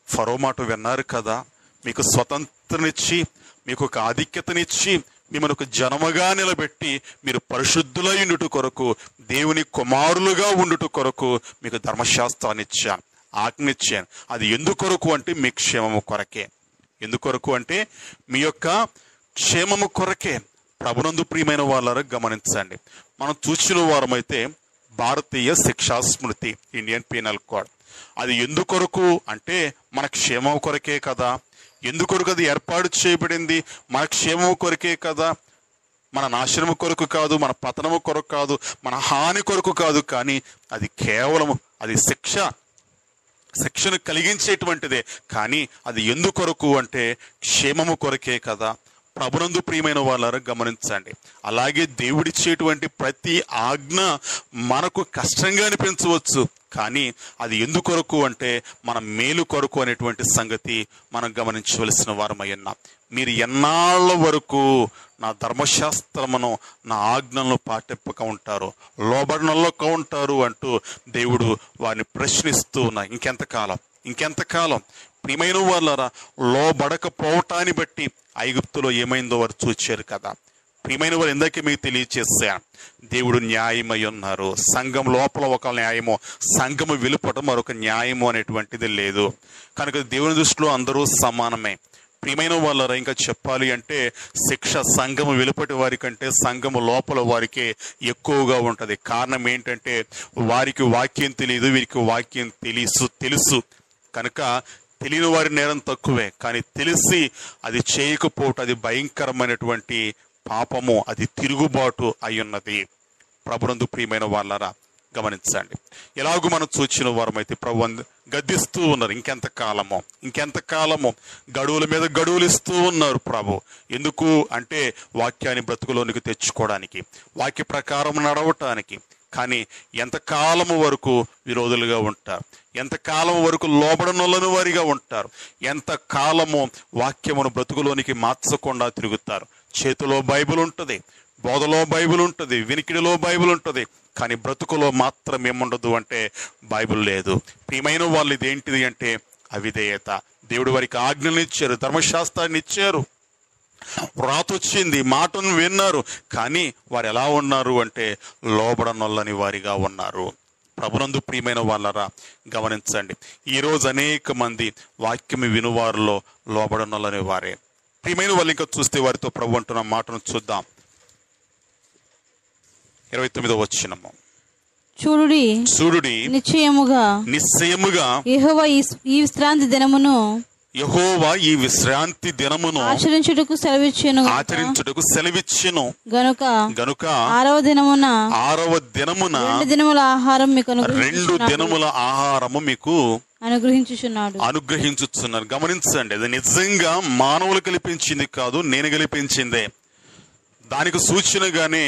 ఫరో మాట విన్నారు కదా, మీకు స్వతంత్రనిచ్చి మీకు ఒక ఆధిక్యతనిచ్చి మిమ్మల్ని ఒక జనముగా నిలబెట్టి మీరు పరిశుద్ధులై ఉండుట కొరకు, దేవుని కుమారులుగా ఉండుట కొరకు మీకు ధర్మశాస్త్రాన్ని ఇచ్చాను, ఆజ్ఞనిచ్చాను. అది ఎందుకొరకు అంటే మీ క్షేమము కొరకే. ఎందుకొరకు అంటే మీ యొక్క క్షేమము కొరకే. ప్రభునందు ప్రియమైన వాళ్ళారా, గమనించండి, మనం చూసిన వారమైతే భారతీయ శిక్షా స్మృతి, ఇండియన్ పీనల్ కోడ్, అది ఎందుకొరకు అంటే మన క్షేమం కొరకే కదా. ఎందుకొరకు అది ఏర్పాటు చేయబడింది? మన క్షేమం కొరకే కదా. మన నాశనము కొరకు కాదు, మన పతనము కొరకు కాదు, మన హాని కొరకు కాదు. కానీ అది కేవలం అది శిక్షను కలిగించేటువంటిదే. కానీ అది ఎందుకొరకు అంటే క్షేమము కొరకే కదా. ప్రభునందు ప్రియమైన వాళ్ళారా, గమనించండి, అలాగే దేవుడిచ్చేటువంటి ప్రతి ఆజ్ఞ మనకు కష్టంగా అనిపించవచ్చు, కానీ అది ఎందుకొరకు అంటే మన మేలు కొరకు అనేటువంటి సంగతి మనం గమనించవలసిన వారమై ఉన్నాం. మీరు ఎన్నాళ్ళ వరకు నా ధర్మశాస్త్రమును నా ఆజ్ఞలను పాటింపక ఉంటారు, లోబడనలోక ఉంటారు అంటూ దేవుడు వారిని ప్రశ్నిస్తూ ఉన్నాయి. ఇంకెంతకాలం? ప్రియమైన వాళ్ళారా, లోబడకపోవటాన్ని బట్టి ఐగుప్తులో ఏమైందో వారు చూచారు కదా. ప్రియమైన వారు ఇందాకే మీకు తెలియచేశాను, దేవుడు న్యాయమై ఉన్నారు. సంఘం లోపల ఒక న్యాయము, సంఘము వెలుపట మరొక న్యాయము అనేటువంటిది లేదు. కనుక దేవుని దృష్టిలో అందరూ సమానమే. ప్రియమైన వాళ్ళారా, ఇంకా చెప్పాలి అంటే శిక్ష సంఘము వెలుపటి వారి కంటే సంఘము లోపల వారికే ఎక్కువగా ఉంటుంది. కారణం ఏంటంటే వారికి వాక్యం తెలియదు, వీరికి వాక్యం తెలుసు. కనుక తెలియని వారి నేరం తక్కువే, కానీ తెలిసి అది చేయకపోవటం అది భయంకరమైనటువంటి పాపము, అది తిరుగుబాటు అయ్యున్నది. ప్రభునందు ప్రియమైన వాళ్ళారా, గమనించండి, ఎలాగూ మనం చూచిన వారమైతే ప్రభు గద్దిస్తూ ఉన్నారు. ఇంకెంతకాలము గడువుల మీద గడువులు ఇస్తూ ఉన్నారు ప్రభు. ఎందుకు అంటే వాక్యాన్ని బ్రతుకులోనికి తెచ్చుకోవడానికి, వాక్య ప్రకారం నడవటానికి. కానీ ఎంతకాలము వరకు విరోధులుగా ఉంటారు, ఎంతకాలం వరకు లోబడనొల్లని వారిగా ఉంటారు, ఎంతకాలము వాక్యమును బ్రతుకులోనికి మార్చకుండా తిరుగుతారు. చేతిలో బైబిల్ ఉంటుంది, బోధలో బైబిల్ ఉంటుంది, వినికిడిలో బైబిల్ ఉంటుంది, కానీ బ్రతుకులో మాత్రం ఏముండదు అంటే బైబిల్ లేదు. ప్రియమైన వాళ్ళు ఇదేంటిది అంటే అవిధేయత. దేవుడు వారికి ఆజ్ఞలను ఇచ్చారు, ధర్మశాస్త్రాన్ని ఇచ్చారు, వ్రాత వచ్చింది, మాటను విన్నారు, కానీ వారు ఎలా ఉన్నారు అంటే లోబడనొల్లని వారిగా ఉన్నారు. ప్రభునందు ప్రియమైన వాళ్ళరా గమనించండి, ఈరోజు అనేక మంది వాక్యం వినువారిలో లోబడనొల్లని వారే. ప్రియమైన వాళ్ళు ఇంకా చూస్తే వారితో ప్రభు అంటున్న మాటను చూద్దాం. 29వ వచనము. చూడుడి నిశ్చయముగా యెహోవా ఈ విశ్రాంతి దినమును ఆచరించుటకు సెలవిచ్చెను గనుక ఆరవ దినమున 2 దినముల ఆహారం మీకు 2 దినముల ఆహారము మీకు అనుగ్రహించుచున్నారు. గమనించండి, అది నిజంగా మానవులు కల్పించింది కాదు, నేను కల్పించిందే. దానికి సూచనగానే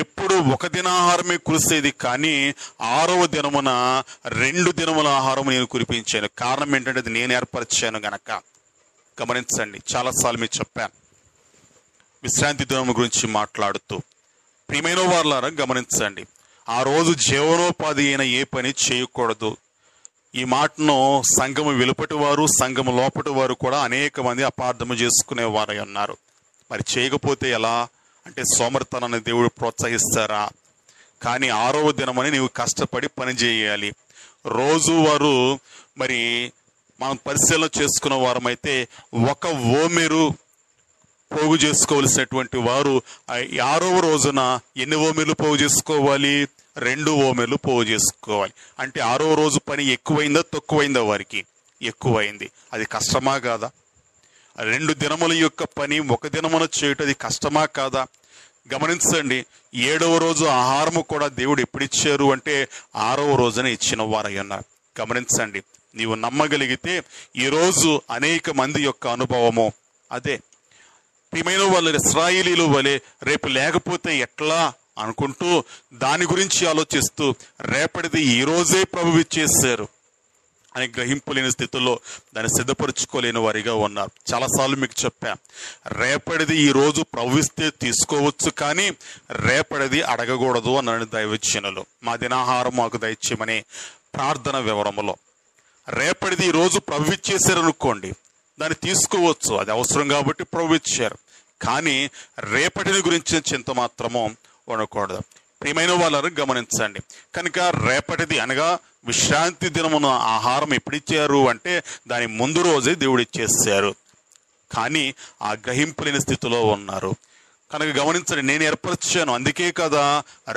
ఎప్పుడు 1 దినాహారమే కురిసేది, కానీ 6వ దినమున 2 దినముల ఆహారం నేను కురిపించాను. కారణం ఏంటంటే అది నేను ఏర్పరిచాను గనక. గమనించండి, చాలాసార్లు మీకు చెప్పాను విశ్రాంతి దినం గురించి మాట్లాడుతూ. ప్రియమైన వారులారా గమనించండి, ఆ రోజు జీవనోపాధి అయిన ఏ పని చేయకూడదు. ఈ మాటను సంఘము వెలుపటి వారు, సంఘము లోపటి వారు కూడా అనేక మంది అపార్థము చేసుకునే వారై ఉన్నారు. మరి చేయకపోతే ఎలా అంటే సోమరితనాన్ని దేవుడు ప్రోత్సహిస్తారా? కానీ 6వ దినమని నీవు కష్టపడి పని చేయాలి. రోజు వారు మరి మనం పరిశీలన చేసుకున్న వారమైతే 1 ఓమెరు పోగు చేసుకోవలసినటువంటి వారు 6వ రోజున ఎన్ని ఓమెర్లు పోగు చేసుకోవాలి? 2 ఓమెర్లు పోగు చేసుకోవాలి. అంటే 6వ రోజు పని ఎక్కువైందా తక్కువైందా? వారికి ఎక్కువైంది. అది కష్టమా కాదా? 2 దినముల యొక్క పని 1 దినమున చేయటం అది కష్టమా కాదా? గమనించండి, 7వ రోజు ఆహారము కూడా దేవుడు ఎప్పుడిచ్చారు అంటే 6వ రోజున ఇచ్చిన వారై ఉన్నారు. గమనించండి, నీవు నమ్మగలిగితే ఈరోజు అనేక మంది యొక్క అనుభవము అదే. ప్రియమైన వాళ్ళు ఇశ్రాయేలీలు వలె రేపు లేకపోతే ఎట్లా అనుకుంటూ దాని గురించి ఆలోచిస్తూ రేపటిది ఈ రోజే ప్రభువు ఇచ్చేశారు అని గ్రహింపులేని స్థితిలో దాన్ని సిద్ధపరచుకోలేని వారిగా ఉన్నారు. చాలాసార్లు మీకు చెప్పా, రేపటిది ఈ రోజు ప్రవహిస్తే తీసుకోవచ్చు, కానీ రేపటిది అడగకూడదు అన్నాడు దైవజనులు. మా దినాహారం మాకు దయచేయమని ప్రార్థన వివరములో. రేపటిది ఈ రోజు ప్రవహించేశారనుకోండి, దాన్ని తీసుకోవచ్చు, అది అవసరం కాబట్టి ప్రవహించారు, కానీ రేపటిని గురించిన చింత మాత్రము ఉండకూడదు. ప్రియమైన వాళ్ళని గమనించండి, కనుక రేపటిది అనగా విశ్రాంతి దినమున ఆహారం ఎప్పుడిచ్చారు అంటే దాని ముందు రోజే దేవుడు ఇచ్చేసారు, కానీ ఆ గ్రహింపులేని స్థితిలో ఉన్నారు. కనుక గమనించండి, నేను ఏర్పరిచాను, అందుకే కదా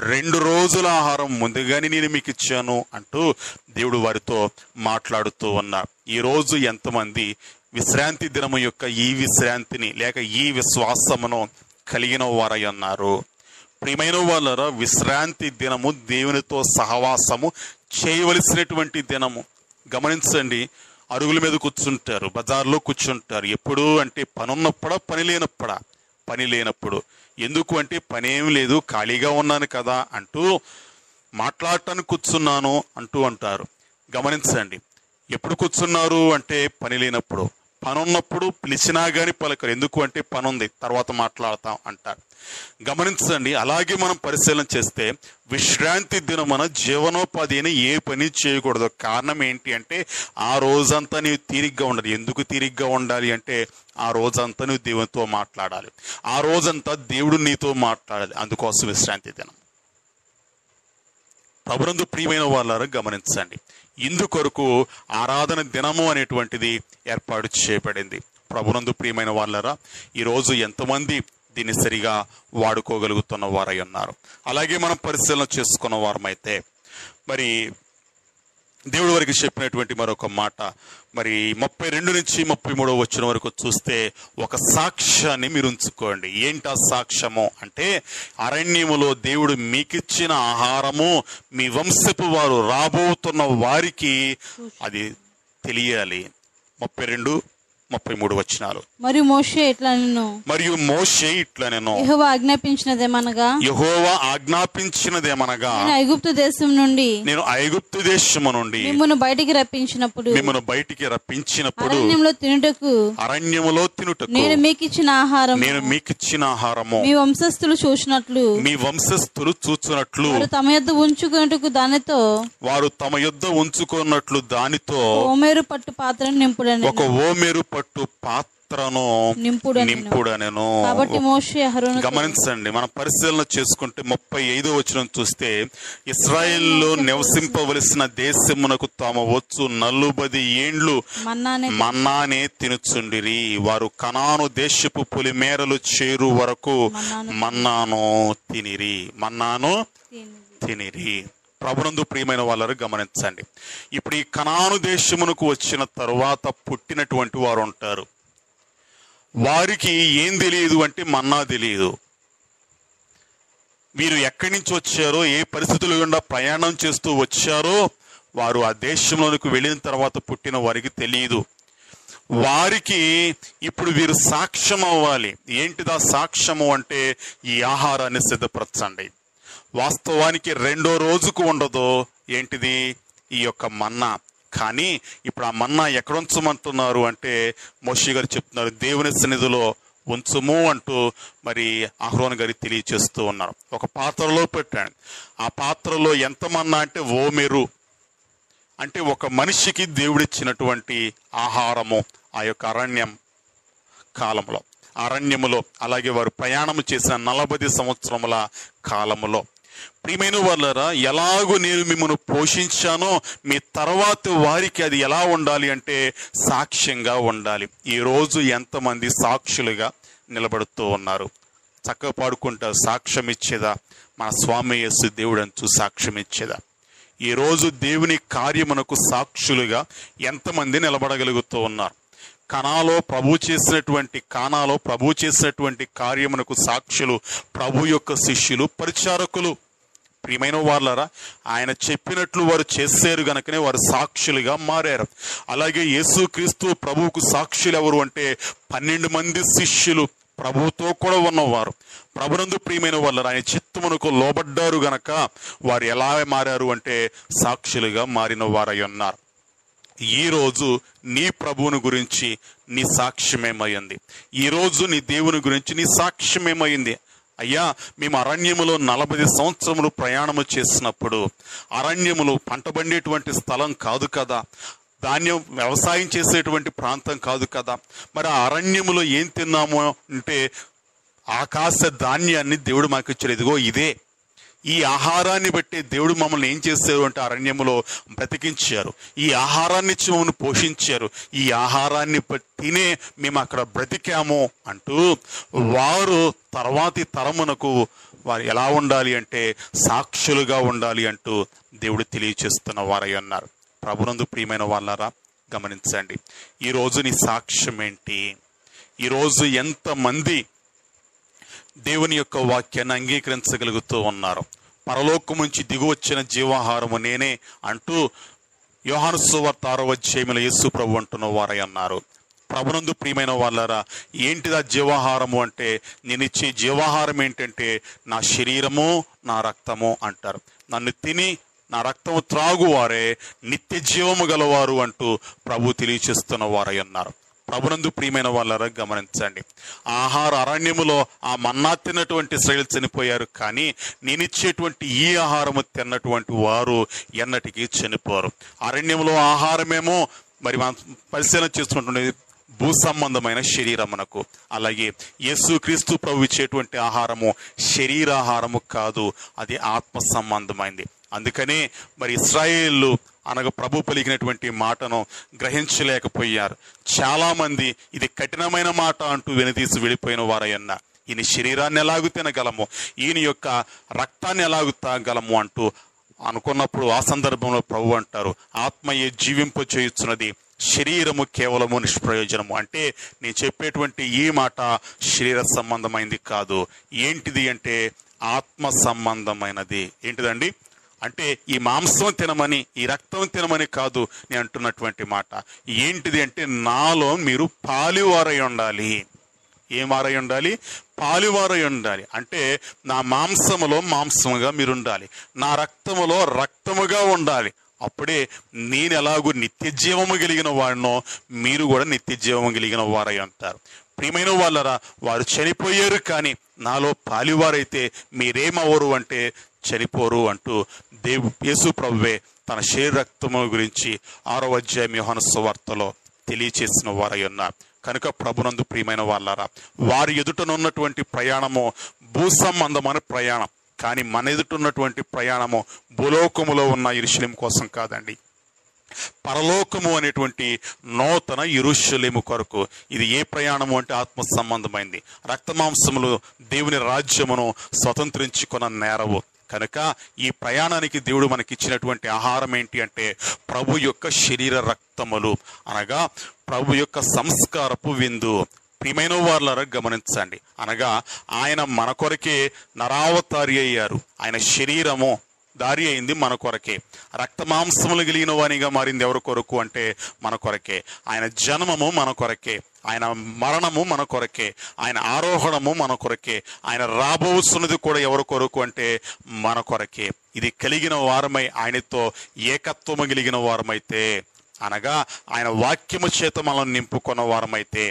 2 రోజుల ఆహారం ముందుగానే నేను మీకు ఇచ్చాను అంటూ దేవుడు వారితో మాట్లాడుతూ ఉన్నారు. ఈరోజు ఎంతమంది విశ్రాంతి దినము యొక్క ఈ విశ్రాంతిని లేక ఈ విశ్వాసమును కలిగిన వారై ఉన్నారు? ప్రియమైన వాళ్ళరా, విశ్రాంతి దినము దేవునితో సహవాసము చేయవలసినటువంటి దినము. గమనించండి, అరుగుల మీద కూర్చుంటారు, బజార్లో కూర్చుంటారు. ఎప్పుడు అంటే పని ఉన్నప్పుడా, పని లేనప్పుడా? పని లేనప్పుడు. ఎందుకు అంటే పనేం లేదు, ఖాళీగా ఉన్నాను కదా అంటూ మాట్లాడటానికి కూర్చున్నాను అంటూ అంటారు. గమనించండి, ఎప్పుడు కూర్చున్నారు అంటే పని లేనప్పుడు. పని ఉన్నప్పుడు పిలిచినా కానీ పలకరు, ఎందుకు అంటే పని ఉంది, తర్వాత మాట్లాడతాం అంటారు. గమనించండి, అలాగే మనం పరిశీలన చేస్తే విశ్రాంతి దినమున జీవనోపాధి అని ఏ పని చేయకూడదు. కారణం ఏంటి అంటే ఆ రోజంతా నీవు తీరిగ్గా ఉండాలి. ఎందుకు తీరిగ్గా ఉండాలి అంటే ఆ రోజంతా నువ్వు దేవునితో మాట్లాడాలి, ఆ రోజంతా దేవుడు నీతో మాట్లాడాలి. అందుకోసం విశ్రాంతి దినం. ప్రభునందు ప్రియమైన వాళ్ళారా గమనించండి, ఇందుకొరకు ఆరాధన దినము అనేటువంటిది ఏర్పాటు చేయబడింది. ప్రభునందు ప్రియమైన వాళ్ళారా, ఈరోజు ఎంతమంది దీన్ని సరిగా వాడుకోగలుగుతున్న వారై ఉన్నారు? అలాగే మనం పరిశీలన చేసుకున్న వారమైతే మరి దేవుడి వారికి చెప్పినటువంటి మరొక మాట మరి 32 నుంచి 33 వచ్చిన వరకు చూస్తే ఒక సాక్ష్యాన్ని మీరు ఉంచుకోండి. ఏంటా సాక్ష్యము అంటే అరణ్యములో దేవుడు మీకిచ్చిన ఆహారము మీ వంశపు వారు రాబోతున్న వారికి అది తెలియాలి. 32-33 వచనాలు. మరియు మోషే ఇట్లా నేను యెహోవా ఆజ్ఞాపించినదేమనగా నేను ఐగుప్తు దేశము నుండి మిమ్మును బయటికి రప్పించినప్పుడు అరణ్యములో తినుటకు నేను మీకిచ్చిన ఆహారము మీ వంశస్థులు చూచునట్లు వారు తమ యొద్ద ఉంచుకున్నట్లు దానితో ఓమేరు పట్టు పాత్రను నింపుడని. ఒక ఓమేరు పట్టు పాత్రను నింపుడనెను. గమనించండి, మనం పరిశీలన చేసుకుంటే 35వ వచనం చూస్తే, ఇశ్రాయేలులో నివసింపవలసిన దేశమునకు తాము వచ్చు 40 ఏండ్లు మన్నానే తినుచుండిరి. వారు కనాను దేశపు పొలిమేరలు చేరు వరకు మన్నాను తినిరి. ప్రభునందు ప్రియమైన వాళ్ళరు గమనించండి, ఇప్పుడు ఈ కనాను దేశమునకు వచ్చిన తరువాత పుట్టినటువంటి వారు ఉంటారు. వారికి ఏం తెలియదు అంటే మన్నా తెలియదు. వీరు ఎక్కడి నుంచి వచ్చారో, ఏ పరిస్థితుల గుండా ప్రయాణం చేస్తూ వచ్చారో వారు ఆ దేశంలోనికి వెళ్ళిన తర్వాత పుట్టిన వారికి తెలియదు. వారికి ఇప్పుడు వీరు సాక్ష్యం అవ్వాలి. ఏంటిదా సాక్ష్యము అంటే, ఈ ఆహారాన్ని సిద్ధపరచండి. వాస్తవానికి 2వ రోజుకు ఉండదు. ఏంటిది? ఈ యొక్క మన్నా. కానీ ఇప్పుడు ఆ మన్నా ఎక్కడ ఉంచమంటున్నారు అంటే, మోషే గారు చెప్తున్నారు, దేవుని సన్నిధిలో ఉంచుము అంటూ మరి అహరోను గారి తెలియచేస్తూ ఉన్నారు. ఒక పాత్రలో పెట్టాడు. ఆ పాత్రలో ఎంత మన్నా అంటే ఓమెరు, అంటే ఒక మనిషికి దేవుడిచ్చినటువంటి ఆహారము. ఆ యొక్క అరణ్యములో అలాగే వారు ప్రయాణము చేసిన 40 సంవత్సరముల కాలములో. ప్రియమైన వాళ్ళరా, ఎలాగో నేను మిమ్మల్ని పోషించానో మీ తర్వాత వారికి అది ఎలా ఉండాలి అంటే సాక్ష్యంగా ఉండాలి. ఈరోజు ఎంతమంది సాక్షులుగా నిలబడుతూ ఉన్నారు? చక్కగా పాడుకుంటారు, సాక్ష్యం ఇచ్చేదా మన స్వామి యేసు దేవుడు అంటూ సాక్ష్యం ఇచ్చేదా? ఈరోజు దేవుని కార్యమునకు సాక్షులుగా ఎంతమంది నిలబడగలుగుతూ ఉన్నారు? కానాలో ప్రభు చేసినటువంటి కార్యమునకు సాక్షులు ప్రభు యొక్క శిష్యులు, పరిచారకులు. ప్రియమైన వాళ్ళరా, ఆయన చెప్పినట్లు వారు చేశారు గనుకనే వారు సాక్షులుగా మారారు. అలాగే యేసుక్రీస్తు ప్రభువుకు సాక్షులు ఎవరు అంటే 12 మంది శిష్యులు, ప్రభువుతో కూడా ఉన్నవారు. ప్రభునందు ప్రియమైన వాళ్ళు ఆయన చిత్తమునకు లోబడ్డారు గనక వారు ఎలా మారారు అంటే సాక్షులుగా మారిన వారై ఉన్నారు. ఈరోజు నీ ప్రభువుని గురించి నీ సాక్ష్యమేమైంది? ఈరోజు నీ దేవుని గురించి నీ సాక్ష్యమేమైంది? అయ్యా, మేము అరణ్యములో 40 సంవత్సరములు ప్రయాణము చేసినప్పుడు, అరణ్యములు పంట పండేటువంటి స్థలం కాదు కదా, ధాన్యం వ్యవసాయం చేసేటువంటి ప్రాంతం కాదు కదా. మరి ఆ అరణ్యములో ఏం తిన్నాము అంటే ఆకాశ ధాన్యాన్ని దేవుడు మాకు ఇచ్చాడు. ఇదిగో ఇదే ఈ ఆహారాన్ని బట్టి దేవుడు మమ్మల్ని ఏం చేశారు అంటే అరణ్యములో బ్రతికించారు. ఈ ఆహారాన్ని ఇచ్చి మమ్మల్ని పోషించారు. ఈ ఆహారాన్ని బట్టినే మేము అక్కడ బ్రతికాము అంటూ వారు తర్వాతి తరమునకు వారు ఎలా ఉండాలి అంటే సాక్షులుగా ఉండాలి అంటూ దేవుడు తెలియచేస్తున్న వారై ఉన్నారు. ప్రభునందు ప్రియమైన వాళ్ళారా, గమనించండి, ఈరోజు నీ సాక్ష్యం ఏంటి? ఈరోజు ఎంతమంది దేవుని యొక్క వాక్యాన్ని అంగీకరించగలుగుతూ ఉన్నారు? పరలోకం నుంచి దిగువచ్చిన జీవాహారము నేనే అంటూ యోహాను సువార్త 6వ అధ్యాయంలో యేసు ప్రభు అంటున్న వారై అన్నారు. ప్రభునందు ప్రియమైన వాళ్ళారా, ఏంటిదా జీవాహారము అంటే, నేను ఇచ్చే జీవాహారం ఏంటంటే నా శరీరము నా రక్తము అంటారు. నన్ను తిని నా రక్తము త్రాగువారే నిత్య జీవము గలవారు అంటూ ప్రభు తెలియచేస్తున్న వారై ఉన్నారు. ప్రభునందు ప్రియమైన వాళ్ళారా, గమనించండి, ఆహార అరణ్యములో ఆ మన్నా తిన్నటువంటి ఇశ్రాయేలు చనిపోయారు, కానీ నేనిచ్చేటువంటి ఈ ఆహారము తిన్నటువంటి వారు ఎన్నటికీ చనిపోరు. అరణ్యములో ఆహారమేమో మరి మనం పరిశీలన చేస్తున్నటువంటి భూ సంబంధమైన శరీరమునకు, అలాగే యేసుక్రీస్తు ప్రభు ఇచ్చేటువంటి ఆహారము శరీరాహారము కాదు, అది ఆత్మ సంబంధమైంది. అందుకనే మరి ఇశ్రాయేలు అనగా ప్రభు పలికినటువంటి మాటను గ్రహించలేకపోయారు. చాలా మంది ఇది కఠినమైన మాట అంటూ వెనుతీసి వెళ్ళిపోయిన వారయ్యన్న, ఈయన శరీరాన్ని ఎలాగూ తినగలము, ఈయన యొక్క రక్తాన్ని ఎలాగూ తాగలము అంటూ అనుకున్నప్పుడు ఆ సందర్భంలో ప్రభు అంటారు, ఆత్మయే జీవింప చేయుచున్నది, శరీరము కేవలము నిష్ప్రయోజనము. అంటే నేను చెప్పేటువంటి ఈ మాట శరీర సంబంధమైనది కాదు. ఏంటిది అంటే ఆత్మ సంబంధమైనది. ఏంటిదండి అంటే ఈ మాంసం తినమని ఈ రక్తం తినమని కాదు నేను అంటున్నటువంటి మాట. ఏంటిది అంటే నాలో మీరు పాలివారై ఉండాలి. ఏం వారై ఉండాలి? పాలివారై ఉండాలి. అంటే నా మాంసములో మాంసముగా మీరు ఉండాలి, నా రక్తములో రక్తముగా ఉండాలి. అప్పుడే నేను ఎలాగూ నిత్య జీవము కలిగిన వాడినో మీరు కూడా నిత్య జీవము కలిగిన వారై ఉంటారు. ప్రియమైన వాళ్ళరా, వారు చనిపోయారు, కానీ నాలో పాలివారైతే మీరేమవరు అంటే చనిపోరు అంటూ యేసు ప్రభువే తన శరీర రక్తము గురించి 6వ అధ్యాయం యోహాను సువార్తలో తెలియచేసిన వారై ఉన్నారు. కనుక ప్రభునందు ప్రియమైన వాళ్ళారా, వారి ఎదుటనున్నటువంటి ప్రయాణము భూసంబంధమైన ప్రయాణం, కానీ మన ఎదుటున్నటువంటి ప్రయాణము భూలోకములో ఉన్న యెరూషలేము కోసం కాదండి, పరలోకము అనేటువంటి నూతన యెరూషలేము కొరకు. ఇది ఏ ప్రయాణము అంటే ఆత్మ సంబంధమైంది. రక్తమాంసములు దేవుని రాజ్యమును స్వతంత్రించుకున్న నేరవు. కనుక ఈ ప్రయాణానికి దేవుడు మనకిచ్చినటువంటి ఆహారం ఏంటి అంటే ప్రభు యొక్క శరీర రక్తములు, అనగా ప్రభు యొక్క సంస్కారపు విందు. ప్రియమైన వాళ్ళారా గమనించండి, అనగా ఆయన మన కొరకే నరావతారి అయ్యారు. ఆయన శరీరము దారి అయింది మన కొరకే. రక్త మాంసములు కలిగిన వానిగా మారింది ఎవరి కొరకు అంటే మన కొరకే. ఆయన జన్మము మన కొరకే, ఆయన మరణము మన కొరకే, ఆయన ఆరోహణము మన కొరకే, ఆయన రాబోతున్నది కూడా ఎవరి కొరకు అంటే మన కొరకే. ఇది కలిగిన వారమై ఆయనతో ఏకత్వము కలిగిన వారమైతే, అనగా ఆయన వాక్యము చేత మనం నింపుకున్న వారమైతే,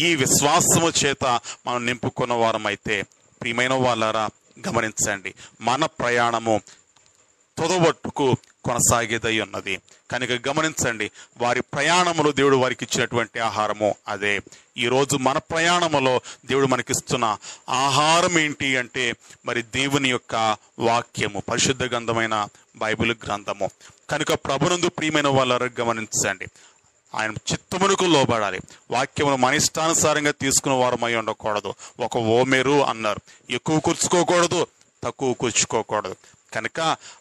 ఈ విశ్వాసము చేత మనం నింపుకున్న వారమైతే, ప్రియమైన వాళ్ళారా గమనించండి, మన ప్రయాణము తొదవట్టుకు కొనసాగేదై ఉన్నది. కనుక గమనించండి, వారి ప్రయాణములో దేవుడు వారికి ఇచ్చినటువంటి ఆహారము అదే. ఈరోజు మన ప్రయాణములో దేవుడు మనకిస్తున్న ఆహారం ఏంటి అంటే మరి దేవుని యొక్క వాక్యము, పరిశుద్ధ గ్రంథమైన బైబిల్ గ్రంథము. కనుక ప్రభునందు ప్రియమైన వాళ్ళ గమనించండి, ఆయన చిత్తమునకు లోబడాలి. వాక్యమును మన ఇష్టానుసారంగా తీసుకున్న వారమై ఉండకూడదు. ఒక ఓమెరు అన్నారు, ఎక్కువ కూర్చుకోకూడదు, తక్కువ కూర్చుకోకూడదు. కనుక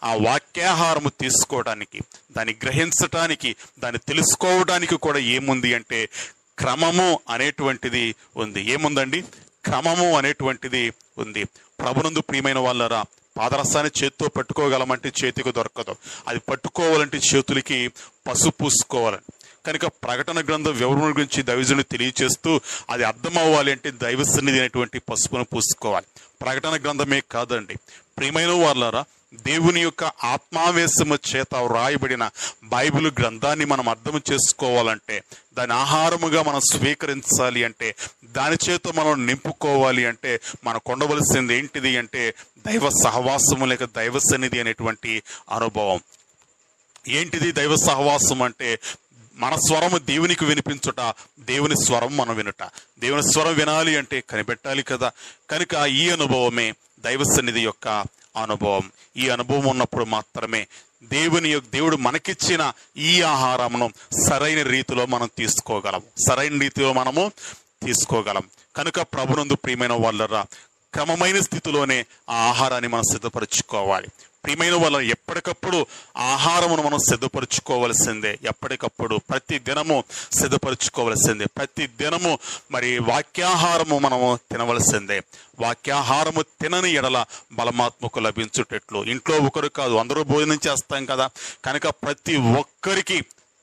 ఆ వాక్యాహారము తీసుకోవడానికి, దాన్ని గ్రహించటానికి, దాన్ని తెలుసుకోవడానికి కూడా ఏముంది అంటే క్రమము అనేటువంటిది ఉంది. ఏముందండి? క్రమము అనేటువంటిది ఉంది. ప్రభునందు ప్రియమైన వాళ్ళరా, పాదరసాన్ని చేతితో పట్టుకోగలమంటే చేతికి దొరకదు. అది పట్టుకోవాలంటే చేతులకి పసుపు పూసుకోవాలి. కనుక ప్రకటన గ్రంథం వివరణ గురించి దైవజనుడు తెలియచేస్తూ అది అర్థం అవ్వాలి అంటే దైవ సన్నిధి అనేటువంటి పసుపును పూసుకోవాలి. ప్రకటన గ్రంథమే కాదండి, ప్రియమైన వాళ్ళారా, దేవుని యొక్క ఆత్మావేశము చేత వ్రాయబడిన బైబిల్ గ్రంథాన్ని మనం అర్థం చేసుకోవాలంటే, దాని ఆహారముగా మనం స్వీకరించాలి అంటే, దాని చేత మనం నింపుకోవాలి అంటే మనకు ఉండవలసింది ఏంటిది అంటే దైవ సహవాసము లేక దైవ సన్నిధి అనేటువంటి అనుభవం. ఏంటిది దైవ సహవాసం అంటే? మన స్వరము దేవునికి వినిపించుట, దేవుని స్వరం మనం వినుట. దేవుని స్వరం వినాలి అంటే కనిపెట్టాలి కదా. కనుక ఈ అనుభవమే దైవ సన్నిధి యొక్క అనుభవం. ఈ అనుభవం ఉన్నప్పుడు మాత్రమే దేవుడు మనకిచ్చిన ఈ ఆహారమును సరైన రీతిలో మనం తీసుకోగలం, సరైన రీతిలో మనము తీసుకోగలం. కనుక ప్రభునందు ప్రియమైన వాళ్ళరా, క్రమమైన స్థితిలోనే ఆ ఆహారాన్ని మనం సిద్ధపరచుకోవాలి. ప్రియమైన వాళ్ళ ఎప్పటికప్పుడు ఆహారమును మనం సిద్ధపరచుకోవలసిందే. ఎప్పటికప్పుడు ప్రతి దినము సిద్ధపరచుకోవలసిందే. ప్రతి దినము మరి వాక్యాహారము మనము తినవలసిందే. వాక్యాహారము తినని ఎడల బలమాత్మకు లభించుటట్లు. ఇంట్లో ఒకరు కాదు, అందరూ భోజనం చేస్తాం కదా. కనుక ప్రతి ఒక్కరికి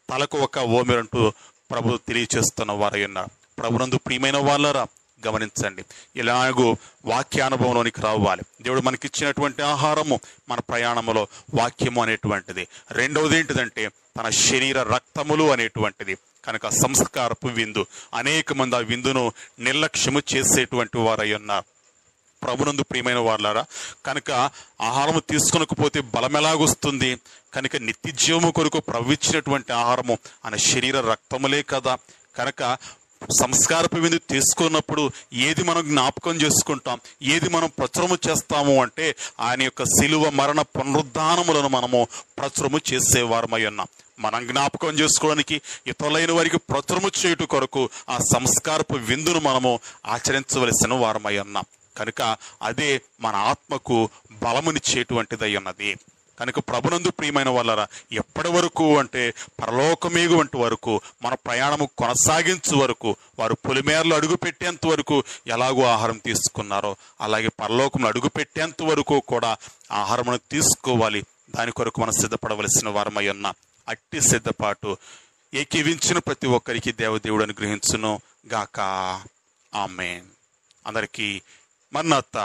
తలకు ఒక ఓమెరంటూ ప్రభు తెలియచేస్తున్న వారై ఉన్నారు. ప్రభునందు ప్రియమైన వాళ్ళరా గమనించండి, ఇలాగూ వాక్యానుభవంలోనికి రావాలి. దేవుడు మనకిచ్చినటువంటి ఆహారము మన ప్రయాణములో వాక్యము అనేటువంటిది. రెండవది ఏంటిదంటే తన శరీర రక్తములు అనేటువంటిది. కనుక సంస్కారపు విందు. అనేక మంది ఆ విందును నిర్లక్ష్యము చేసేటువంటి వారై ఉన్నారు. ప్రభునందు ప్రియమైన వాళ్ళారా, కనుక ఆహారము తీసుకొనకపోతే బలం ఎలాగొస్తుంది? కనుక నిత్య జీవము కొరకు ప్రవహించినటువంటి ఆహారము ఆయన శరీర రక్తములే కదా. కనుక సంస్కారపు విందు తీసుకున్నప్పుడు ఏది మనం జ్ఞాపకం చేసుకుంటాం, ఏది మనం ప్రచురము చేస్తాము అంటే ఆయన యొక్క శిలువ మరణ పునరుద్ధానములను మనము ప్రచురము చేసేవారమై ఉన్నాం. మనం జ్ఞాపకం చేసుకోవడానికి, ఇతరులైన వారికి ప్రచురము చేయుట కొరకు ఆ సంస్కారపు విందును మనము ఆచరించవలసిన వారమై ఉన్నాం. కనుక అదే మన ఆత్మకు బలమునిచ్చేటువంటిదై ఉన్నది. కనుక ప్రభునందు ప్రియమైన వాళ్ళరా, ఎప్పటి వరకు అంటే పరలోకమేగు వంటి వరకు మన ప్రయాణము కొనసాగించు వరకు, వారు పొలిమేరలు అడుగు పెట్టేంత వరకు ఎలాగో ఆహారం తీసుకున్నారో అలాగే పరలోకంలో అడుగు పెట్టేంత వరకు కూడా ఆహారమును తీసుకోవాలి. దాని కొరకు మనం సిద్ధపడవలసిన వారమై ఉన్నాం. అట్టి సిద్ధపాటు ఏకీవించిన ప్రతి ఒక్కరికి దేవుడు అనుగ్రహించును గాక. ఆమేన్. అందరికీ మన్నాత.